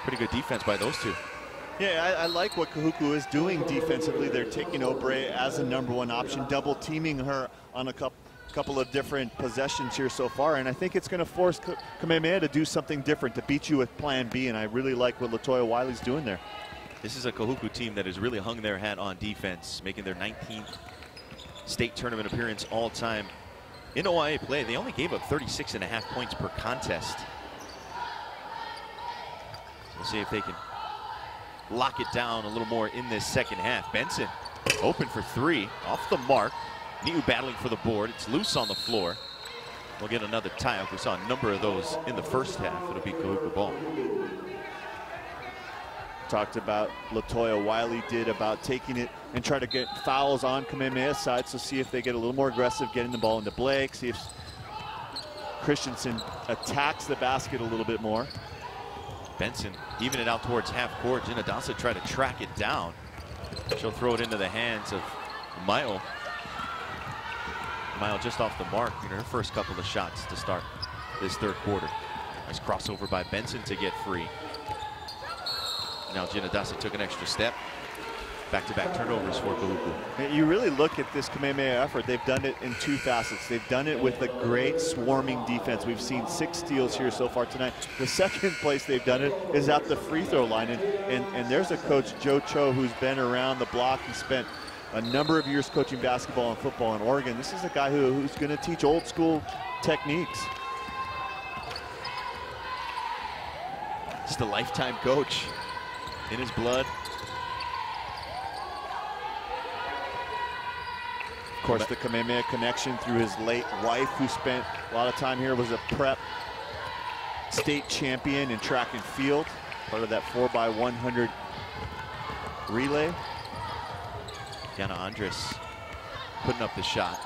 Pretty good defense by those two. Yeah, I like what Kahuku is doing defensively. They're taking Obrey as a #1 option, double teaming her on a couple of different possessions here so far, and I think it's going to force Kamehameha to do something different, to beat you with plan B, and I really like what Latoya Wiley's doing there. This is a Kahuku team that has really hung their hat on defense, making their 19th state tournament appearance all time. In OIA play, they only gave up 36.5 points per contest. We'll see if they can lock it down a little more in this second half. Benson open for 3, off the mark. Niu battling for the board. It's loose on the floor. We'll get another tie-up. We saw a number of those in the first half. It'll be Kahuku ball. Talked about Latoya Wiley did about taking it and try to get fouls on Kamehameha's side, so see if they get a little more aggressive getting the ball into Blake, see if Christensen attacks the basket a little bit more. Benson even it out towards half court. Jinadasa tried to track it down. She'll throw it into the hands of Mayo. Mayo just off the mark in her first couple of shots to start this third quarter. Nice crossover by Benson to get free. Now Jinadasa took an extra step. Back-to-back turnovers for Kahuku. You really look at this Kamehameha effort. They've done it in two facets. They've done it with a great swarming defense. We've seen 6 steals here so far tonight. The second place they've done it is at the free throw line. And there's a coach, Joe Cho, who's been around the block. He spent a number of years coaching basketball and football in Oregon. This is a guy who's going to teach old school techniques. Just a lifetime coach in his blood. Of course, the Kamehameha connection through his late wife, who spent a lot of time here, was a prep state champion in track and field, part of that 4x100 relay. Yana Andres putting up the shot.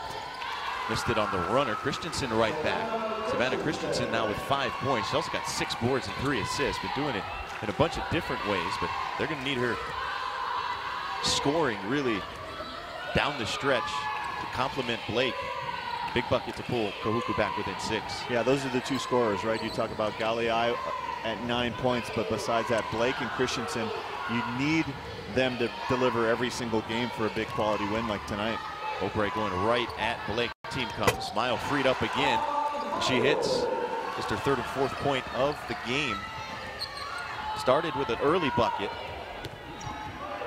Missed it on the runner. Christensen right back. Savannah Christensen now with 5 points. She also got 6 boards and 3 assists. Been doing it in a bunch of different ways, but they're going to need her scoring really down the stretch to complement Blake. Big bucket to pull Kahuku back within 6. Yeah, those are the 2 scorers, right? You talk about Galliai at 9 points, but besides that, Blake and Christensen, you need them to deliver every single game for a big quality win like tonight. Obrey going right at Blake. Team comes. Smile freed up again. She hits just her 3rd and 4th point of the game. Started with an early bucket.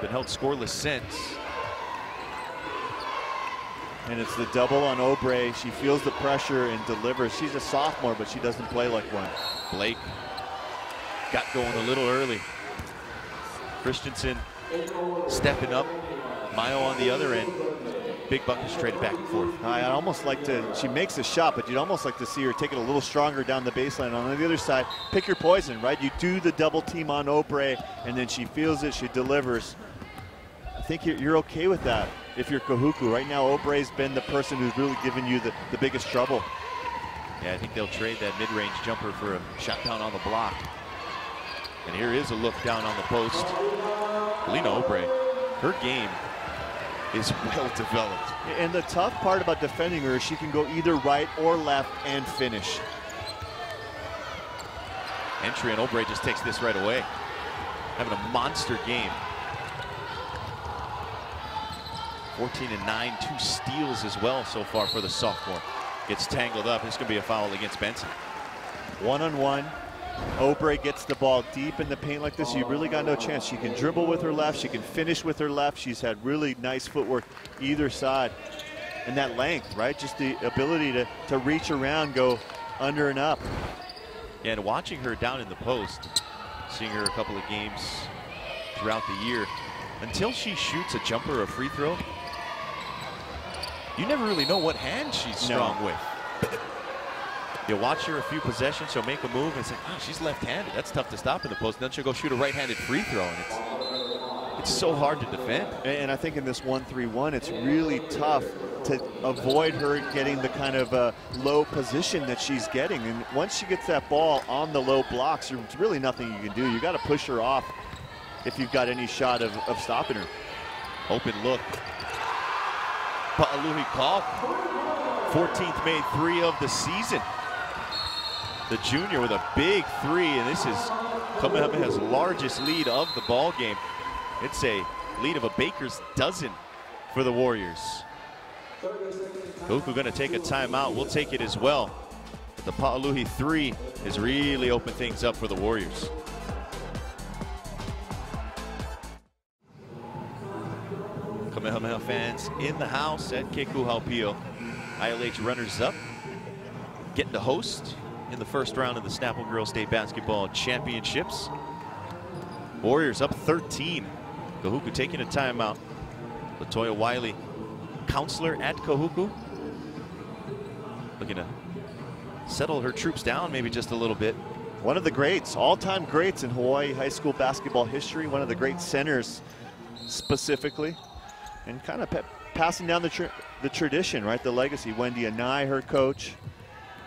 Been held scoreless since. And it's the double on Obrey. She feels the pressure and delivers. She's a sophomore, but she doesn't play like one. Blake got going a little early. Christensen stepping up. Mayo on the other end. Big buckets traded back and forth. I'd almost like to, she makes a shot, but you'd almost like to see her take it a little stronger down the baseline. On the other side, pick your poison, right? You do the double team on Obrey, and then she feels it, she delivers. I think you're okay with that if you're Kahuku. Right now, Obrey's been the person who's really given you the biggest trouble. Yeah, I think they'll trade that mid-range jumper for a shot down on the block. And here is a look down on the post. Kalina Obrey, her game is well developed. And the tough part about defending her is she can go either right or left and finish. Entry, and Obrey just takes this right away. Having a monster game. 14 and 9, 2 steals as well so far for the sophomore. Gets tangled up. It's going to be a foul against Benson. One-on-one. Obrey gets the ball deep in the paint like this. You really got no chance. She can dribble with her left. She can finish with her left. She's had really nice footwork either side. And that length, right? Just the ability to reach around, go under and up. Yeah, and watching her down in the post, seeing her a couple of games throughout the year, until she shoots a jumper or a free throw, you never really know what hand she's strong with. You watch her a few possessions, she'll make a move and say, oh, she's left-handed. That's tough to stop in the post. Then she'll go shoot a right-handed free throw, and it's so hard to defend. And I think in this 1-3-1, it's really tough to avoid her getting the kind of low position that she's getting. And once she gets that ball on the low blocks, there's really nothing you can do. You got to push her off if you've got any shot of stopping her. Open look. Pa'aluhi Kalk, 14th made 3 of the season. The junior with a big 3, and this is Kamehameha's largest lead of the ball game. It's a lead of a baker's dozen for the Warriors. Kahuku going to take a timeout. We'll take it as well. But the Pa'aluhi 3 has really opened things up for the Warriors. Kamehameha fans in the house at Kekuhaupio. ILH runners-up get to host in the first round of the Snapple Girls State Basketball Championships. Warriors up 13. Kahuku taking a timeout. Latoya Wiley, counselor at Kahuku, looking to settle her troops down maybe just a little bit. One of the greats, all-time greats in Hawaii high school basketball history. One of the great centers specifically. And kind of passing down the tradition, right? The legacy. Wendy Anai, her coach,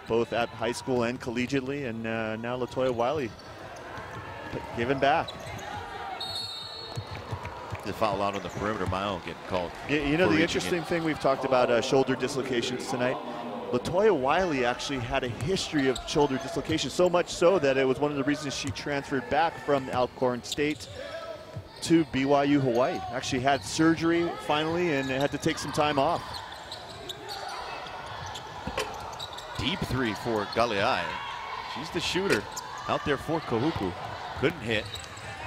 both at high school and collegiately, and now Latoya Wiley giving back. The foul out on the perimeter, Mayo getting called. You know, the interesting thing, we've talked about shoulder dislocations tonight. Latoya Wiley actually had a history of shoulder dislocation, so much so that it was one of the reasons she transferred back from Alcorn State to BYU Hawaii. Actually had surgery finally and had to take some time off. Deep three for Galeai. She's the shooter out there for Kahuku. Couldn't hit.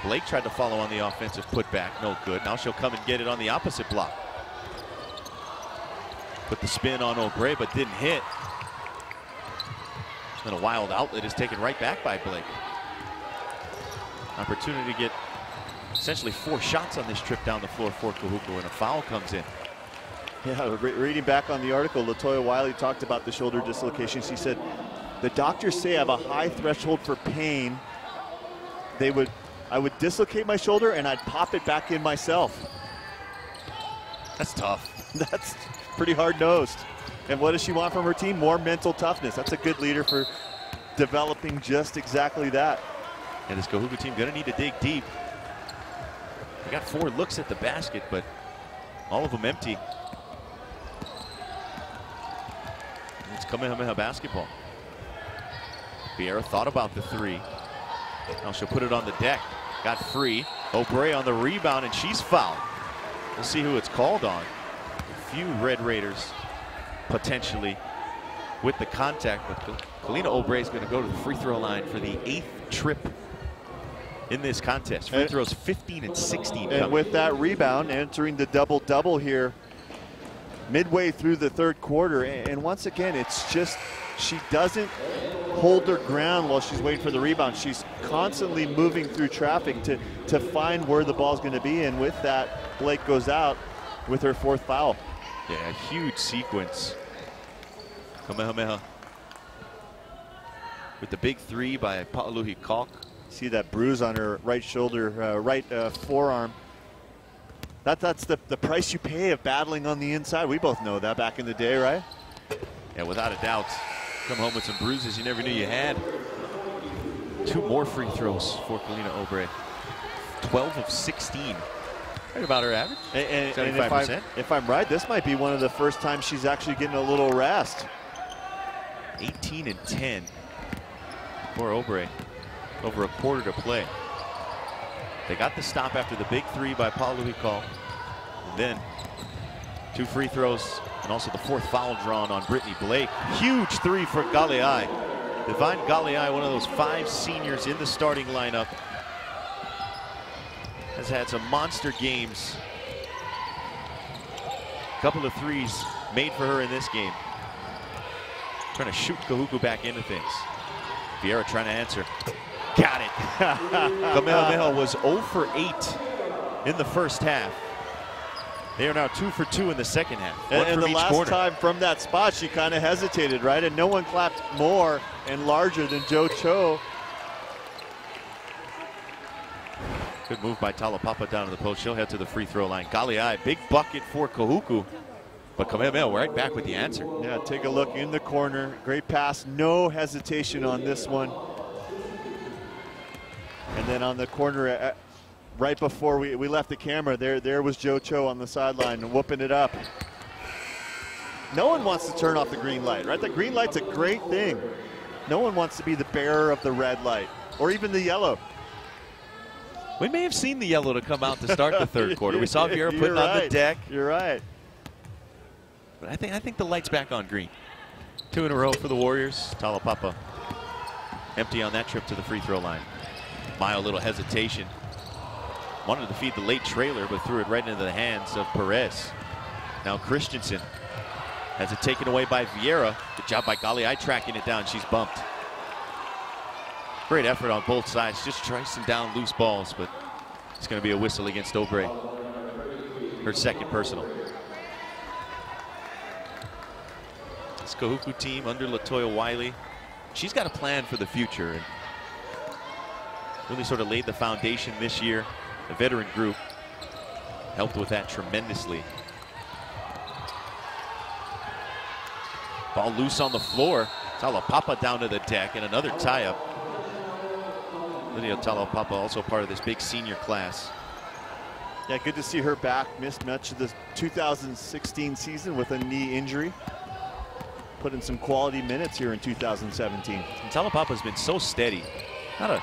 Blake tried to follow on the offensive putback, no good. Now she'll come and get it on the opposite block. Put the spin on Obrey, but didn't hit. And a wild outlet is taken right back by Blake. Opportunity to get essentially 4 shots on this trip down the floor for Kahuku, and a foul comes in. Yeah, reading back on the article, Latoya Wiley talked about the shoulder dislocation. She said, the doctors say I have a high threshold for pain. I would dislocate my shoulder and I'd pop it back in myself. That's tough. That's pretty hard-nosed. And what does she want from her team? More mental toughness. That's a good leader for developing just exactly that. And this Kahuku team gonna need to dig deep. They got 4 looks at the basket, but all of them empty. It's Kamehameha basketball. Vieira thought about the 3. Now she'll put it on the deck. Got free. Obrey on the rebound, and she's fouled. We'll see who it's called on. A few Red Raiders potentially with the contact, but Kalina Obrey is going to go to the free throw line for the 8th trip in this contest. Free throws 15 and 16. And with that rebound, entering the double-double here midway through the 3rd quarter. And once again, it's just, she doesn't hold her ground while she's waiting for the rebound. She's constantly moving through traffic to find where the ball's going to be. And with that, Blake goes out with her 4th foul. Yeah, a huge sequence. Kamehameha with the big 3 by Pa'aluhi Kalk. See that bruise on her right shoulder, right forearm. That's the price you pay of battling on the inside. We both know that back in the day, right? Yeah, without a doubt. Come home with some bruises you never knew you had. 2 more free throws for Kalina Obrey. 12 of 16. Right about her average. And 75%. If I'm right, this might be one of the first times she's actually getting a little rest. 18 and 10 for Obrey. Over a quarter to play. They got the stop after the big 3 by Pa'aluhi Kalk. And then 2 free throws and also the 4th foul drawn on Brittany Blake. Huge 3 for Galeai. Divine Galeai, one of those 5 seniors in the starting lineup, has had some monster games. A couple of 3s made for her in this game. Trying to shoot Kahuku back into things. Vieira trying to answer. Got it. Kamehameha was 0 for 8 in the first half. They are now 2 for 2 in the second half. And the last time from that spot, she kind of hesitated, right? And no one clapped more and larger than Joe Cho. Good move by Talapapa down to the post. She'll head to the free throw line. Galeai, big bucket for Kahuku. But Kamehameha right back with the answer. Yeah, take a look in the corner. Great pass. No hesitation on this one. And then on the corner, right before we left the camera, there was Joe Cho on the sideline whooping it up. No one wants to turn off the green light, right? The green light's a great thing. No one wants to be the bearer of the red light or even the yellow. We may have seen the yellow to come out to start the 3rd quarter. We saw Vieira putting on the deck. You're right. But I think the light's back on green. 2 in a row for the Warriors. Talapapa empty on that trip to the free throw line. Mayo, little hesitation. Wanted to feed the late trailer, but threw it right into the hands of Perez. Now Christensen has it taken away by Vieira. Good job by Galeai tracking it down. She's bumped. Great effort on both sides. Just tracing down loose balls, but it's going to be a whistle against Obrey. Her 2nd personal. This Kahuku team under Latoya Wiley, she's got a plan for the future and really sort of laid the foundation this year. The veteran group helped with that tremendously. Ball loose on the floor. Talapapa down to the deck and another tie-up. Lydia Talapapa also part of this big senior class. Yeah, good to see her back. Missed much of the 2016 season with a knee injury. Put in some quality minutes here in 2017. And Talapapa's been so steady. Not a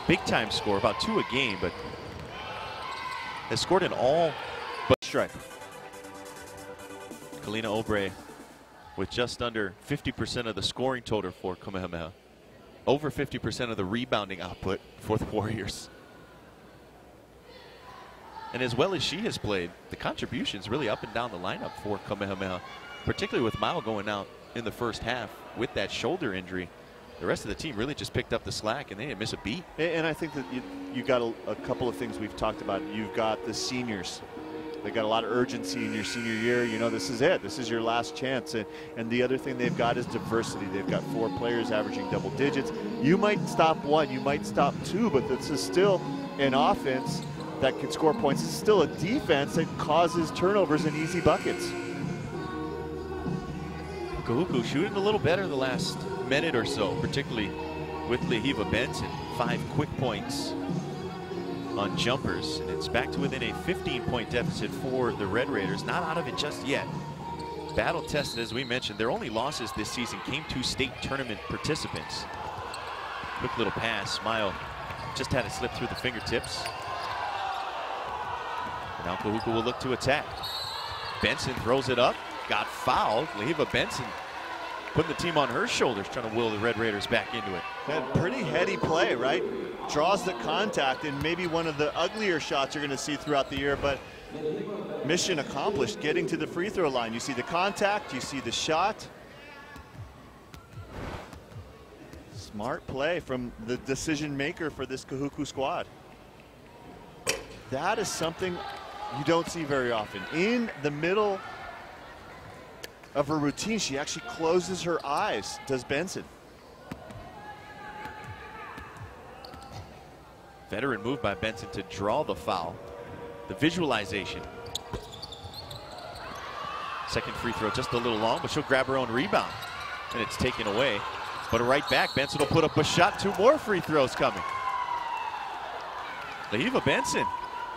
big-time score, about 2 a game, but has scored in all but strike. Kalina Obrey with just under 50% of the scoring total for Kamehameha. Over 50% of the rebounding output for the Warriors. And as well as she has played, the contributions really up and down the lineup for Kamehameha, particularly with Mao going out in the first half with that shoulder injury. The rest of the team really just picked up the slack, and they didn't miss a beat. And I think that you got a couple of things we've talked about. You've got the seniors. They got a lot of urgency in your senior year. You know, this is it. This is your last chance. And the other thing they've got is diversity. They've got 4 players averaging double digits. You might stop 1, you might stop 2, but this is still an offense that can score points. It's still a defense that causes turnovers and easy buckets. Kahuku shooting a little better the last minute or so, particularly with Lehiva Benson. 5 quick points on jumpers, and it's back to within a 15-point deficit for the Red Raiders. Not out of it just yet. Battle tested, as we mentioned. Their only losses this season came to state tournament participants. Quick little pass. Mayo just had it slip through the fingertips. And now Kahuku will look to attack. Benson throws it up. Got fouled. Lehiva Benson putting the team on her shoulders, trying to will the Red Raiders back into it. That pretty heady play, right? Draws the contact, and maybe one of the uglier shots you're going to see throughout the year, but mission accomplished, getting to the free throw line. You see the contact, you see the shot. Smart play from the decision maker for this Kahuku squad. That is something you don't see very often. In the middle of her routine, she actually closes her eyes, does Benson. Veteran move by Benson to draw the foul. The visualization. Second free throw just a little long, but she'll grab her own rebound. And it's taken away. But right back, Benson will put up a shot. 2 more free throws coming. Lehiva Benson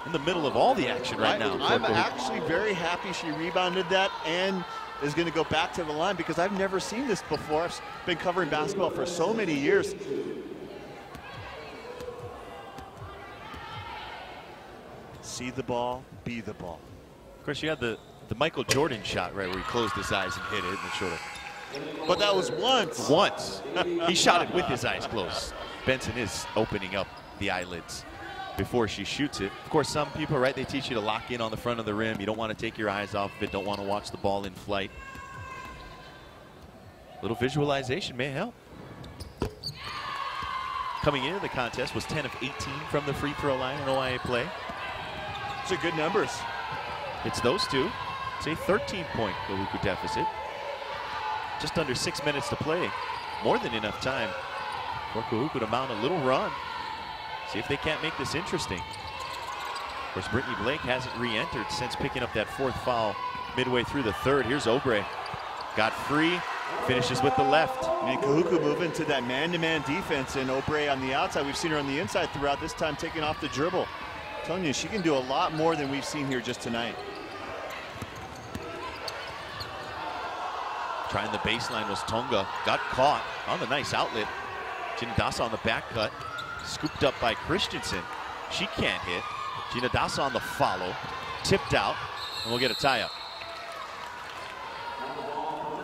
in the middle of all the action right now. I'm actually very happy she rebounded that and is going to go back to the line, because I've never seen this before. I've been covering basketball for so many years. See the ball, be the ball. Of course, you had the Michael Jordan shot, right, where he closed his eyes and hit it in the shoulder. But that was once. Once. He shot it with his eyes closed. Benson is opening up the eyelids before she shoots it. Of course, some people, right, they teach you to lock in on the front of the rim. You don't want to take your eyes off of it, don't want to watch the ball in flight. A little visualization may help. Coming into the contest was 10 of 18 from the free throw line in OIA play. Those are good numbers. It's those two. It's a 13-point Kahuku deficit. Just under 6 minutes to play. More than enough time for Kahuku to mount a little run. See if they can't make this interesting. Of course, Brittany Blake hasn't re-entered since picking up that 4th foul midway through the 3rd. Here's Obrey. Got free, finishes with the left. And Kahuku moving to that man-to-man defense, and Obrey on the outside. We've seen her on the inside throughout, this time taking off the dribble. I'm telling you, she can do a lot more than we've seen here just tonight. Trying the baseline was Tonga. Got caught on the nice outlet. Jinadasa on the back cut. Scooped up by Christensen. She can't hit. Jinadasa on the follow. Tipped out. And we'll get a tie-up.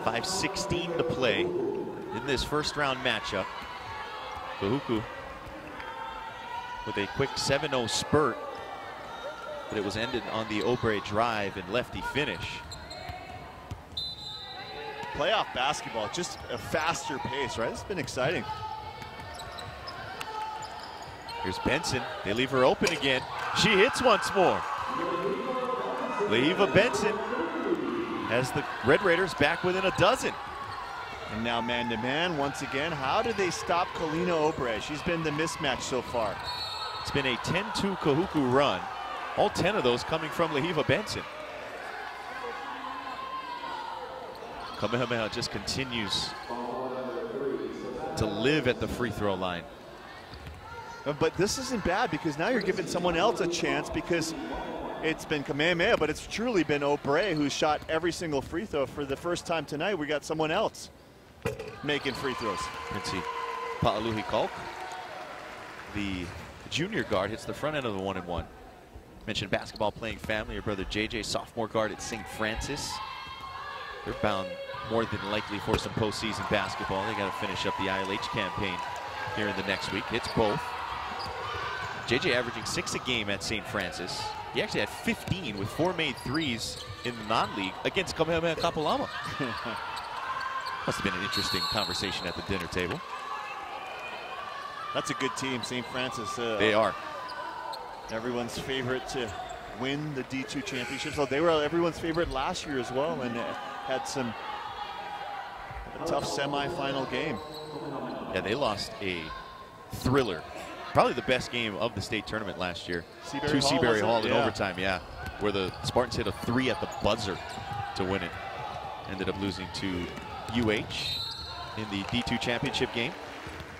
5:16 to play in this first-round matchup. Kahuku with a quick 7-0 spurt. But it was ended on the Obrey drive and lefty finish. Playoff basketball, just a faster pace, right? It's been exciting. Here's Benson. They leave her open again. She hits once more. Lehiva Benson has the Red Raiders back within a dozen. And now man-to-man once again. How do they stop Kalina Obrey? She's been the mismatch so far. It's been a 10-2 Kahuku run. All 10 of those coming from Lehiva Benson. Kamehameha just continues to live at the free throw line. But this isn't bad because now you're giving someone else a chance because it's been Kamehameha, but it's truly been Obrey who's shot every single free throw. For the first time tonight, we got someone else making free throws. Let's see. Pa'aluhi Kalk, the junior guard, hits the front end of the 1-and-1. Mentioned basketball playing family. Your brother JJ, sophomore guard at St. Francis. They're bound more than likely for some postseason basketball. They got to finish up the ILH campaign here in the next week. Hits both. JJ averaging 6 a game at St. Francis. He actually had 15 with 4 made threes in the non-league against Kamehameha Kapalama. Must have been an interesting conversation at the dinner table. That's a good team, St. Francis. They are. Everyone's favorite to win the D2 championship. So they were everyone's favorite last year as well, and had a tough semifinal game. Yeah, they lost a thriller. Probably the best game of the state tournament last year. To Seabury Hall in overtime, yeah. Where the Spartans hit a 3 at the buzzer to win it. Ended up losing to UH in the D2 championship game.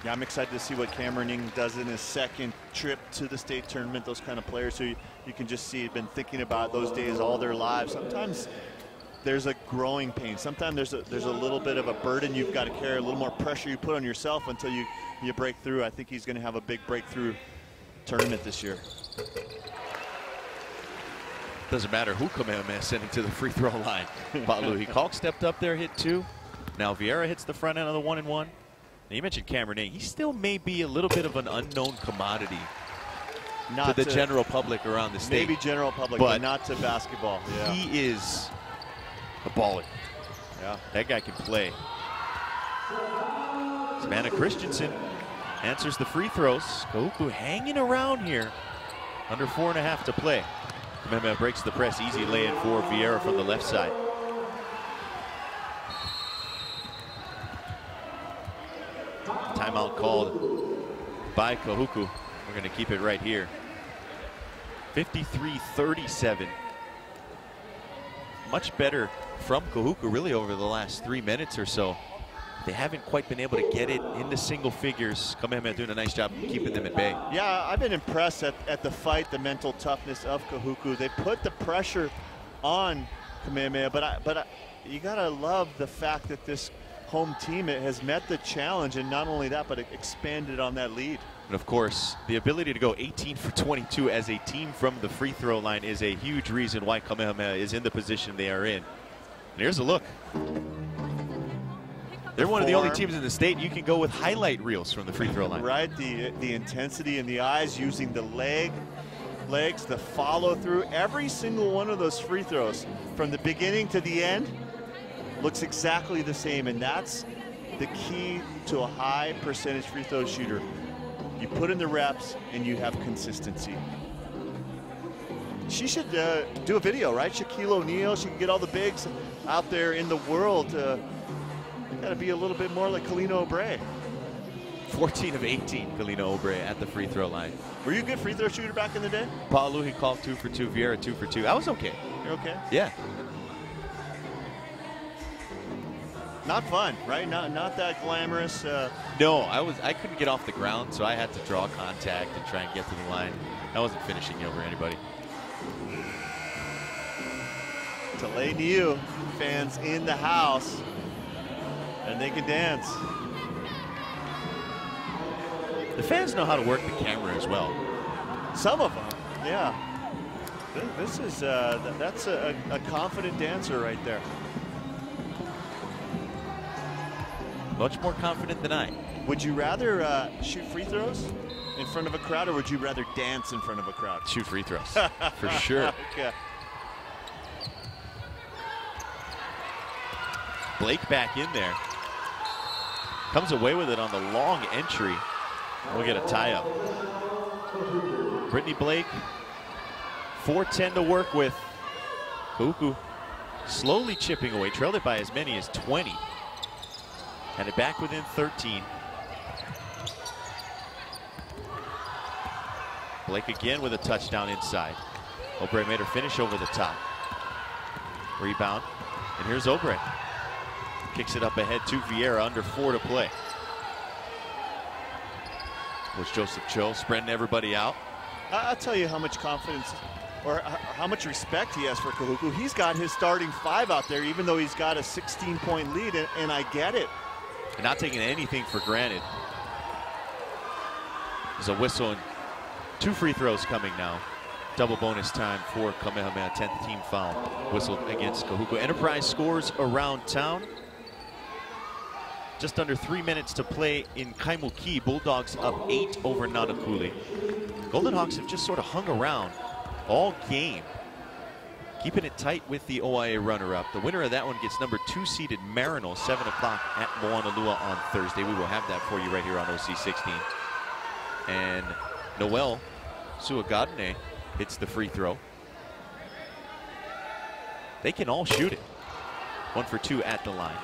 Yeah, I'm excited to see what Cameron Ng does in his second trip to the state tournament. Those kind of players who you can just see have been thinking about those days all their lives. Sometimes there's a growing pain. Sometimes there's a little bit of a burden you've got to carry, a little more pressure you put on yourself until you break through. I think he's going to have a big breakthrough tournament this year. Doesn't matter who Kamehameha is sending to the free throw line. Pa'aluhi Kalk stepped up there, hit 2. Now Vieira hits the front end of the 1-and-1. You mentioned Cameron Ng. He still may be a little bit of an unknown commodity to the general public around the state. Maybe general public, but not to basketball. Yeah. He is a baller. Yeah. That guy can play. Savannah Christensen answers the free throws. Kahuku hanging around here. Under 4.5 to play. Kamehameha breaks the press. Easy lay-in for Vieira from the left side. Timeout called by Kahuku. We're going to keep it right here. 53-37. Much better from Kahuku really over the last 3 minutes or so. They haven't quite been able to get it into single figures. Kamehameha doing a nice job keeping them at bay. Yeah, I've been impressed at the fight, the mental toughness of Kahuku. They put the pressure on Kamehameha, but you gotta love the fact that this home team has met the challenge, and not only that, but it expanded on that lead. And of course, the ability to go 18 for 22 as a team from the free throw line is a huge reason why Kamehameha is in the position they are in. And here's a look. They're one of the only teams in the state you can go with highlight reels from the free throw line. Right, the intensity in the eyes, using the legs, the follow through. Every single one of those free throws from the beginning to the end looks exactly the same, and that's the key to a high percentage free throw shooter. You put in the reps and you have consistency. She should do a video, right? Shaquille O'Neal, she can get all the bigs out there in the world. Got to be a little bit more like Kalina Obrey. 14 of 18, Kalina Obrey at the free throw line. Were you a good free throw shooter back in the day? Pa'aluhi Kalk 2 for 2, Vieira 2 for 2. I was okay. You're okay? Yeah. Not fun, right? Not that glamorous. No, I couldn't get off the ground, so I had to draw contact and try and get to the line. I wasn't finishing over anybody. Tulane U fans in the house, and they can dance. The fans know how to work the camera as well. Some of them, yeah. This is that's a confident dancer right there. Much more confident than I. Would you rather shoot free throws in front of a crowd, or would you rather dance in front of a crowd? Shoot free throws, for sure. Okay. Blake back in there. Comes away with it on the long entry. We'll get a tie-up. Brittany Blake, 4:10 to work with. Kahuku slowly chipping away, trailed it by as many as 20. And it back within 13. Blake again with a touchdown inside. Obrey made her finish over the top. Rebound, and here's Obrey. Kicks it up ahead to Vieira, under 4 to play. Was Joseph Cho spreading everybody out? I'll tell you how much confidence or how much respect he has for Kahuku. He's got his starting 5 out there, even though he's got a 16-point lead, and I get it. And not taking anything for granted. There's a whistle and 2 free throws coming now. Double bonus time for Kamehameha, 10th team foul. Whistle against Kahuku. Enterprise scores around town. Just under 3 minutes to play in Kaimuki. Bulldogs up 8 over Nanakuli. Golden Hawks have just sort of hung around all game, keeping it tight with the OIA runner-up. The winner of that one gets number 2 seeded Marino, 7 o'clock at Moanalua on Thursday. We will have that for you right here on OC16. And Noel Suagadne hits the free throw. They can all shoot it. 1 for 2 at the line.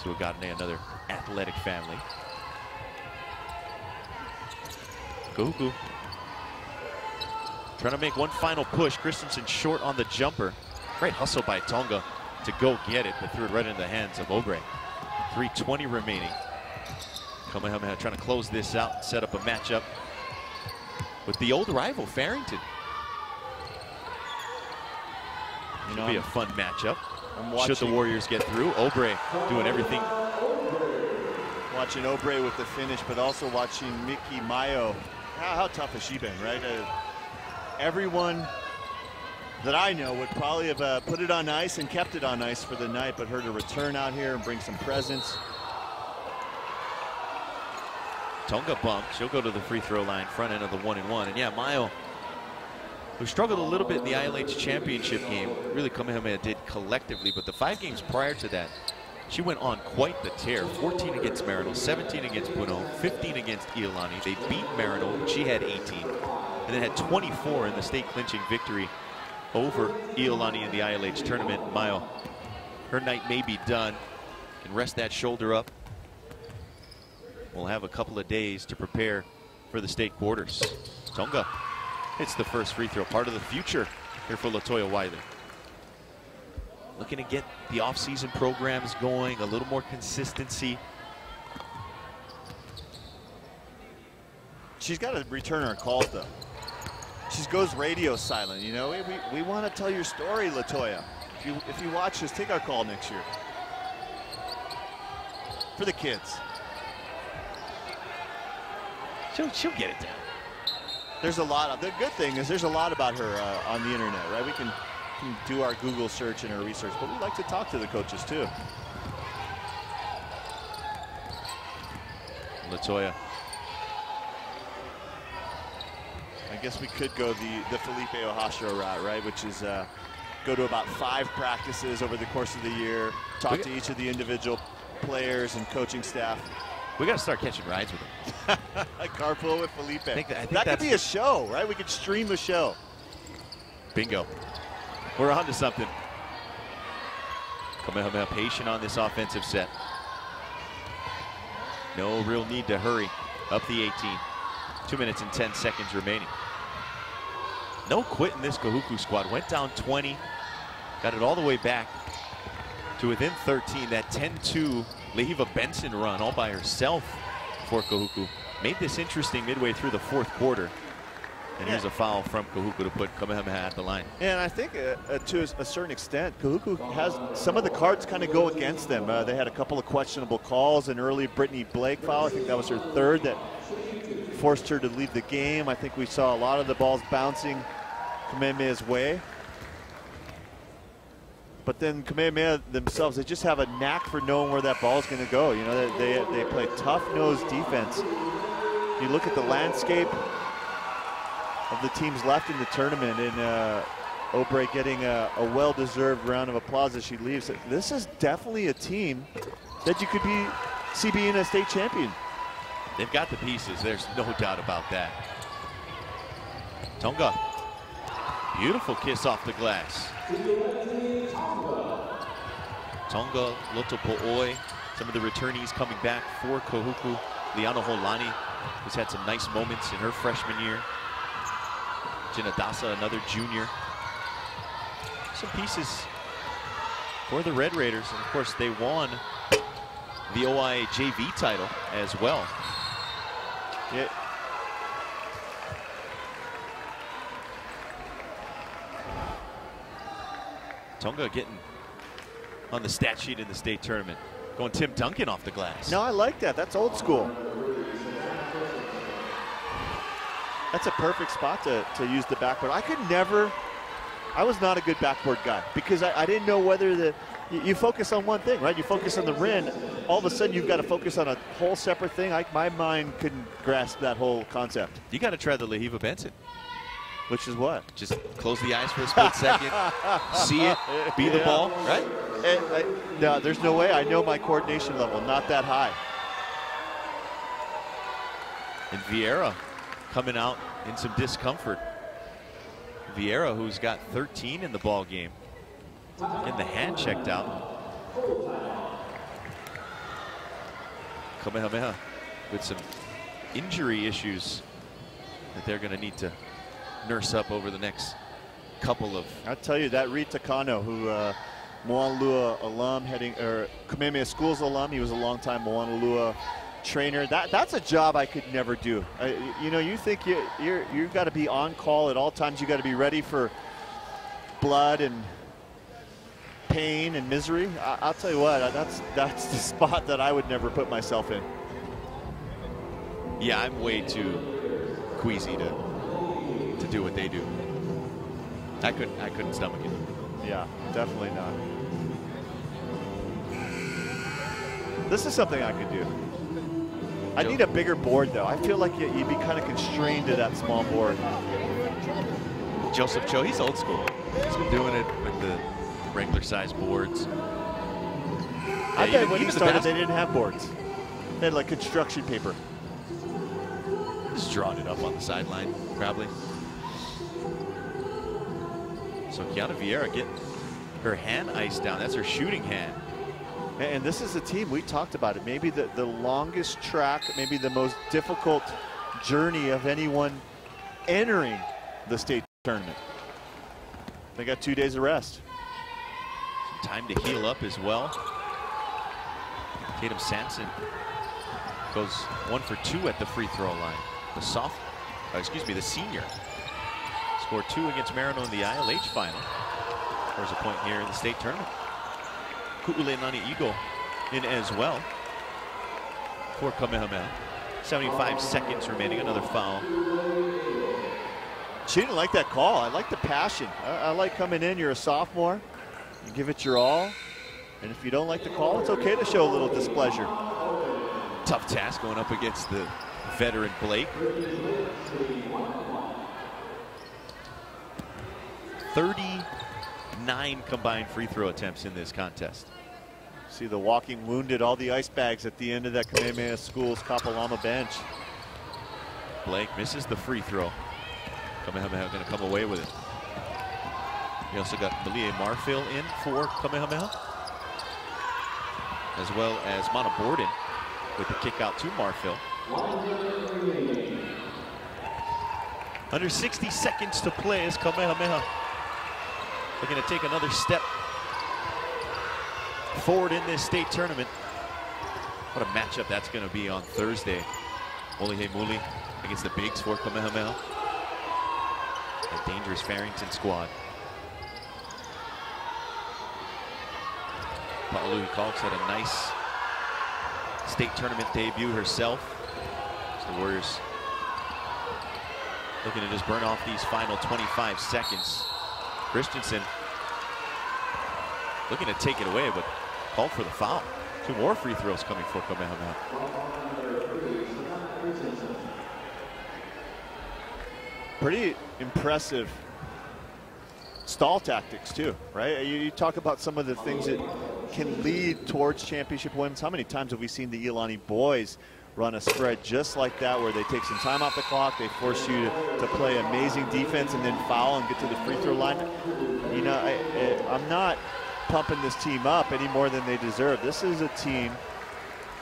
Suagadne, another athletic family. Kahuku trying to make one final push. Christensen short on the jumper. Great hustle by Tonga to go get it, but threw it right into the hands of Obrey. 3:20 remaining. Kamehameha trying to close this out and set up a matchup with the old rival, Farrington. It'll be a fun matchup. Should the Warriors get through. Obrey doing everything. Watching Obrey with the finish, but also watching Miki Mayo. How tough has she been, right? Everyone that I know would probably have put it on ice and kept it on ice for the night, but her to return out here and bring some presence. Tonga bump. She'll go to the free throw line, front end of the 1-and-1. And yeah, Mayo, who struggled a little bit in the ILH championship game, really Kamehameha did collectively, but the 5 games prior to that, she went on quite the tear. 14 against Marino, 17 against Puno, 15 against Iolani. They beat Marino, she had 18, and then had 24 in the state clinching victory over Iolani in the ILH tournament. Mayo, her night may be done. Can rest that shoulder up. We'll have a couple of days to prepare for the state quarters. Tonga hits the first free throw, part of the future here for Latoya Wiley. Looking to get the off-season programs going, a little more consistency. She's got to return her calls, though. She goes radio silent, you know. We want to tell your story, Latoya. If you watch us, take our call next year. For the kids. She'll get it down. There's a lot of, the good thing is there's a lot about her on the internet, right? We can do our Google search and our research, but we like to talk to the coaches too. Latoya. I guess we could go the Felipe Ohashiro route, right? Which is go to about 5 practices over the course of the year, talk to each of the individual players and coaching staff. We got to start catching rides with them. Like carpool with Felipe. I think that could be a show, right? We could stream a show. Bingo. We're on to something. Kamehameha patient on this offensive set. No real need to hurry up the 18. 2 minutes and 10 seconds remaining. No quit in this Kahuku squad. Went down 20. Got it all the way back to within 13. That 10-2 Lehiva Benson run all by herself for Kahuku. Made this interesting midway through the 4th quarter. And here's a foul from Kahuku to put Kamehameha at the line. And I think to a certain extent, Kahuku has some of the cards kind of go against them. They had a couple of questionable calls, an early Brittany Blake foul. I think that was her 3rd that forced her to leave the game. I think we saw a lot of the balls bouncing Kamehameha's way. But then Kamehameha themselves, they just have a knack for knowing where that ball is going to go. You know, they play tough-nosed defense. You look at the landscape of the teams left in the tournament, and Obrey getting a well-deserved round of applause as she leaves. This is definitely a team that you could see being a state champion. They've got the pieces. There's no doubt about that. Tonga. Beautiful kiss off the glass. Tonga, Lotopo'oi, some of the returnees coming back for Kahuku. Liana Holani has had some nice moments in her freshman year. Jinadasa, another junior. Some pieces for the Red Raiders, and of course they won the OI JV title as well. Yeah. Tonga getting on the stat sheet in the state tournament. Going Tim Duncan off the glass. No, I like that. That's old school. That's a perfect spot to use the backboard. I was not a good backboard guy because I didn't know whether you focus on one thing, right? You focus on the rim. All of a sudden, you've got to focus on a whole separate thing. My mind couldn't grasp that whole concept. You got to try the Lahiva Benson. Which is what? Just close the eyes for a split second, see it, be the ball, right? No, there's no way. I know my coordination level, not that high. And Vieira coming out in some discomfort. Vieira, who's got 13 in the ball game, getting the hand checked out. Kamehameha with some injury issues that they're going to need to nurse up over the next couple of. I'll tell you that Reed Takano, who Moanalua alum, Kamehameha Schools alum, he was a longtime Moanalua trainer. That's a job I could never do. You know, you think you've got to be on call at all times. You got to be ready for blood and pain and misery. I'll tell you what, that's the spot that I would never put myself in. Yeah, I'm way too queasy to do what they do. I couldn't stomach it. Yeah, definitely not. This is something I could do. I need a bigger board, though. I feel like you'd be kind of constrained to that small board. Joseph Cho, he's old school. He's been doing it with the regular size boards. I bet when he started, they didn't have boards. They had like construction paper. Just drawing it up on the sideline, probably. So Kiana Vieira getting her hand iced down. That's her shooting hand. And this is a team, we talked about it, maybe the longest track, maybe the most difficult journey of anyone entering the state tournament. They got 2 days of rest. Some time to heal up as well. Tatum Sampson goes 1 for 2 at the free throw line. The senior scored 2 against Marino in the ILH final. Scores a point here in the state tournament. Ku'ule Nani Igo in as well for Kamehameha. 75 seconds remaining, another foul. She didn't like that call. I like the passion. I like coming in, you're a sophomore, you give it your all. And if you don't like the call, it's okay to show a little displeasure. Tough task going up against the veteran Blake. 39 combined free throw attempts in this contest. See the walking wounded, all the ice bags at the end of that Kamehameha Schools Kapalama bench. Blake misses the free throw. Kamehameha going to come away with it. We also got Malia Marfil in for Kamehameha, as well as Mana Borden with the kick out to Marfil. Under 60 seconds to play as Kamehameha looking to take another step forward in this state tournament. What a matchup that's going to be on Thursday. Molihe Muli against the bigs for Kamehameha. A dangerous Farrington squad. Pa'alui Calks had a nice state tournament debut herself. So the Warriors looking to just burn off these final 25 seconds. Christensen looking to take it away, but called for the foul. 2 more free throws coming for Kamehameha. Pretty impressive stall tactics too, right? You talk about some of the things that can lead towards championship wins. How many times have we seen the Iolani boys run a spread just like that, where they take some time off the clock, they force you to play amazing defense and then foul and get to the free throw line? You know, I'm not pumping this team up any more than they deserve. This is a team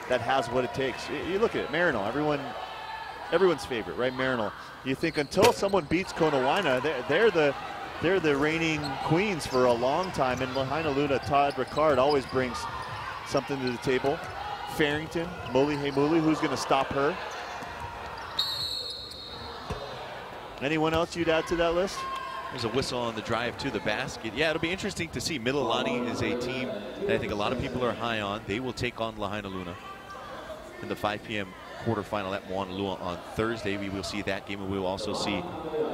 that has what it takes. You look at it, Marino, everyone's favorite, right? Marino. You think until someone beats Konawaina, they're the reigning queens for a long time. And Lahaina Luna, Todd Ricard always brings something to the table. Farrington, Muli Muli, who's going to stop her? Anyone else you'd add to that list? There's a whistle on the drive to the basket. Yeah, it'll be interesting to see. Mililani is a team that I think a lot of people are high on. They will take on Lahaina Luna in the 5 p.m. quarterfinal at Moanalua on Thursday. We will see that game, and we will also see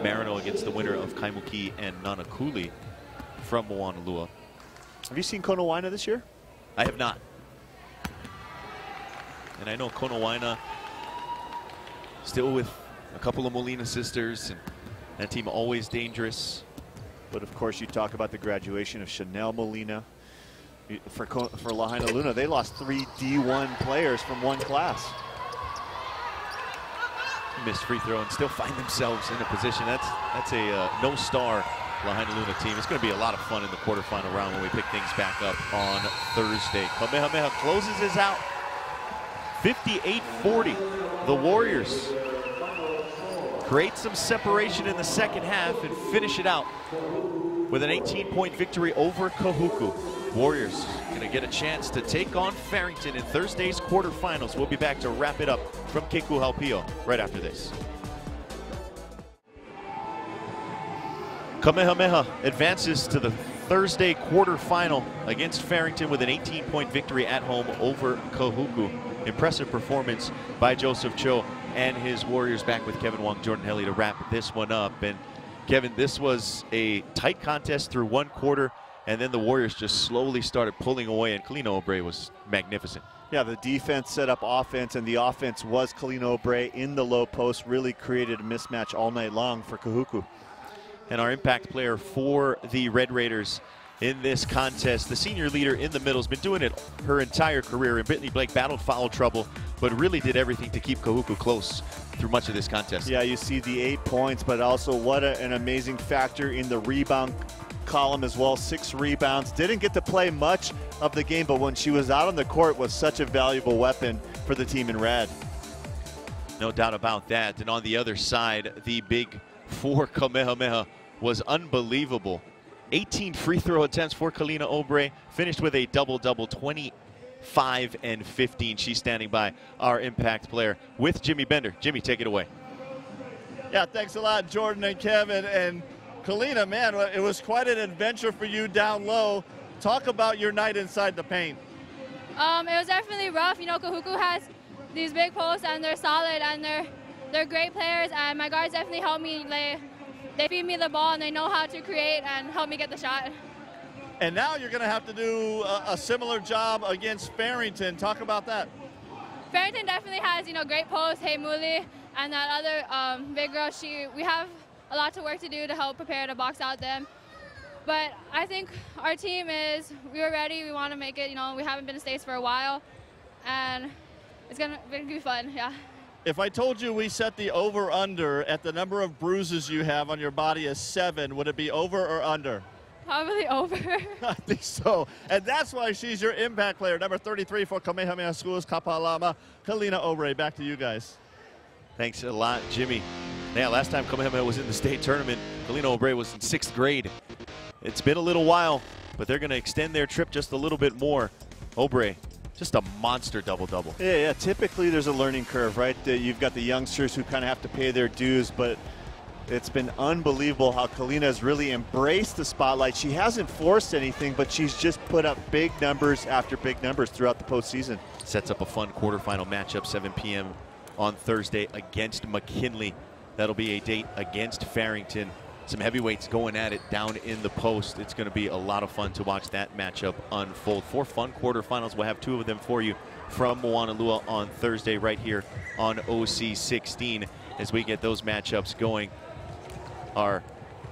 Marino against the winner of Kaimuki and Nanakuli from Moanalua. Have you seen Konawaina this year? I have not. And I know Konawaina still with a couple of Molina sisters, and that team always dangerous. But of course, you talk about the graduation of Chanel Molina. For Lahaina Luna, they lost 3 D1 players from one class. Missed free throw and still find themselves in a position. That's a no-star Lahaina Luna team. It's going to be a lot of fun in the quarterfinal round when we pick things back up on Thursday. Kamehameha closes his out. 58-40. The Warriors create some separation in the second half and finish it out with an 18-point victory over Kahuku. Warriors going to get a chance to take on Farrington in Thursday's quarterfinals. We'll be back to wrap it up from Keku Halpio right after this. Kamehameha advances to the Thursday quarterfinal against Farrington with an 18-point victory at home over Kahuku. Impressive performance by Joseph Cho and his Warriors. Back with Kevin Wong, Jordan Helly to wrap this one up. And Kevin, this was a tight contest through one quarter, and then the Warriors just slowly started pulling away, and Kalina Obrey was magnificent. Yeah, the defense set up offense, and the offense was Kalina Obrey in the low post, really created a mismatch all night long for Kahuku. And our impact player for the Red Raiders in this contest, the senior leader in the middle, has been doing it her entire career. And Brittany Blake battled foul trouble, but really did everything to keep Kahuku close through much of this contest. Yeah, you see the 8 points, but also what an amazing factor in the rebound column as well. 6 rebounds. Didn't get to play much of the game, but when she was out on the court was such a valuable weapon for the team in red. No doubt about that. And on the other side, the big for Kamehameha was unbelievable. 18 free throw attempts for Kalina Obrey, finished with a double-double, 25 and 15. She's standing by, our impact player, with Jimmy Bender. Jimmy, take it away. Yeah, thanks a lot, Jordan and Kevin. And Kalina, man, it was quite an adventure for you down low. Talk about your night inside the paint. It was definitely rough. You know, Kahuku has these big posts, and they're solid, and they're great players, and my guards definitely helped me. They feed me the ball, and they know how to create and help me get the shot. And now you're going to have to do a similar job against Farrington. Talk about that. Farrington definitely has, you know, great posts. Hey Muli and that other big girl. We have a lot to work to do to help prepare to box out them. But I think our team we were ready. We want to make it. You know, we haven't been to States for a while, and it's gonna be fun. Yeah. If I told you we set the over-under at the number of bruises you have on your body as 7, would it be over or under? Probably over. I think so. And that's why she's your impact player. Number 33 for Kamehameha Schools, Kapalama, Kalina Obrey. Back to you guys. Thanks a lot, Jimmy. Yeah, last time Kamehameha was in the state tournament, Kalina Obrey was in 6th grade. It's been a little while, but they're going to extend their trip just a little bit more. Obrey, just a monster double-double. Yeah, typically there's a learning curve, right? You've got the youngsters who kind of have to pay their dues, but it's been unbelievable how Kalina has really embraced the spotlight. She hasn't forced anything, but she's just put up big numbers after big numbers throughout the postseason. Sets up a fun quarterfinal matchup, 7 p.m. on Thursday against McKinley. That'll be a date against Farrington. Some heavyweights going at it down in the post. It's going to be a lot of fun to watch that matchup unfold. 4 fun quarterfinals. We'll have 2 of them for you from Moanalua on Thursday right here on OC 16 as we get those matchups going. Our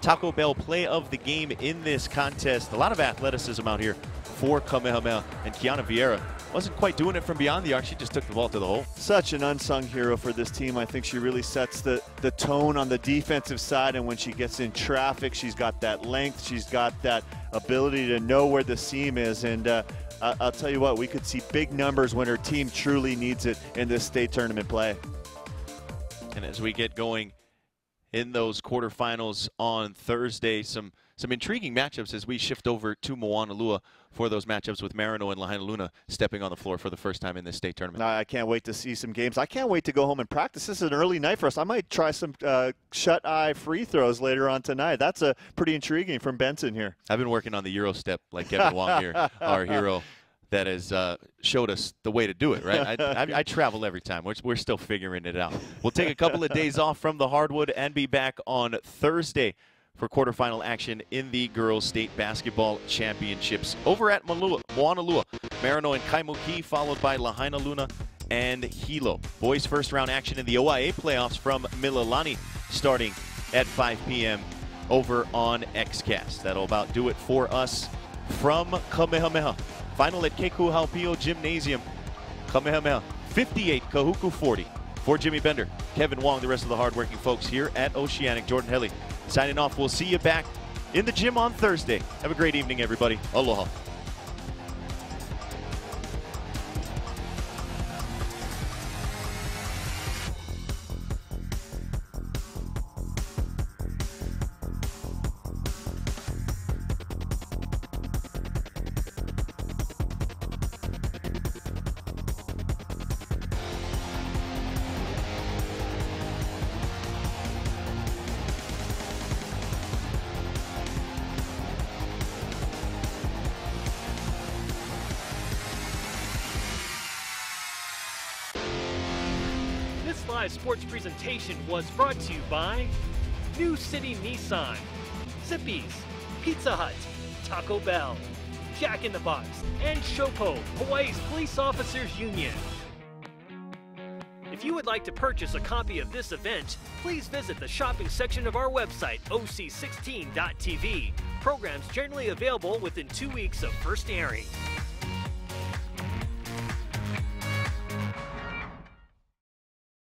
Taco Bell play of the game in this contest. A lot of athleticism out here for Kamehameha, and Kiana Vieira wasn't quite doing it from beyond the arc. She just took the ball to the hole. Such an unsung hero for this team. I think she really sets the tone on the defensive side, and when she gets in traffic, she's got that length. She's got that ability to know where the seam is, and I'll tell you what, we could see big numbers when her team truly needs it in this state tournament play. And as we get going in those quarterfinals on Thursday, some some intriguing matchups as we shift over to Moanalua for those matchups with Marino and Lahainaluna stepping on the floor for the first time in this state tournament. I can't wait to see some games. I can't wait to go home and practice. This is an early night for us. I might try some shut-eye free throws later on tonight. That's pretty intriguing from Benson here. I've been working on the Euro step like Kevin Wong here, our hero, that has showed us the way to do it, right? I travel every time. We're still figuring it out. We'll take a couple of days off from the hardwood and be back on Thursday for quarterfinal action in the Girls State Basketball Championships over at Moanalua. Marino and Kaimuki, followed by Lahainaluna and Hilo. Boys first round action in the OIA playoffs from Mililani starting at 5 p.m. over on XCast. That'll about do it for us from Kamehameha. Final at Keku Haupio Gymnasium. Kamehameha 58, Kahuku 40. For Jimmy Bender, Kevin Wong, the rest of the hardworking folks here at Oceanic, Jordan Helly signing off. We'll see you back in the gym on Thursday. Have a great evening, everybody. Aloha. This live sports presentation was brought to you by New City Nissan, Zippy's, Pizza Hut, Taco Bell, Jack in the Box, and Shopo, Hawaii's Police Officers Union. If you would like to purchase a copy of this event, please visit the shopping section of our website, oc16.tv. Programs generally available within 2 weeks of first airing.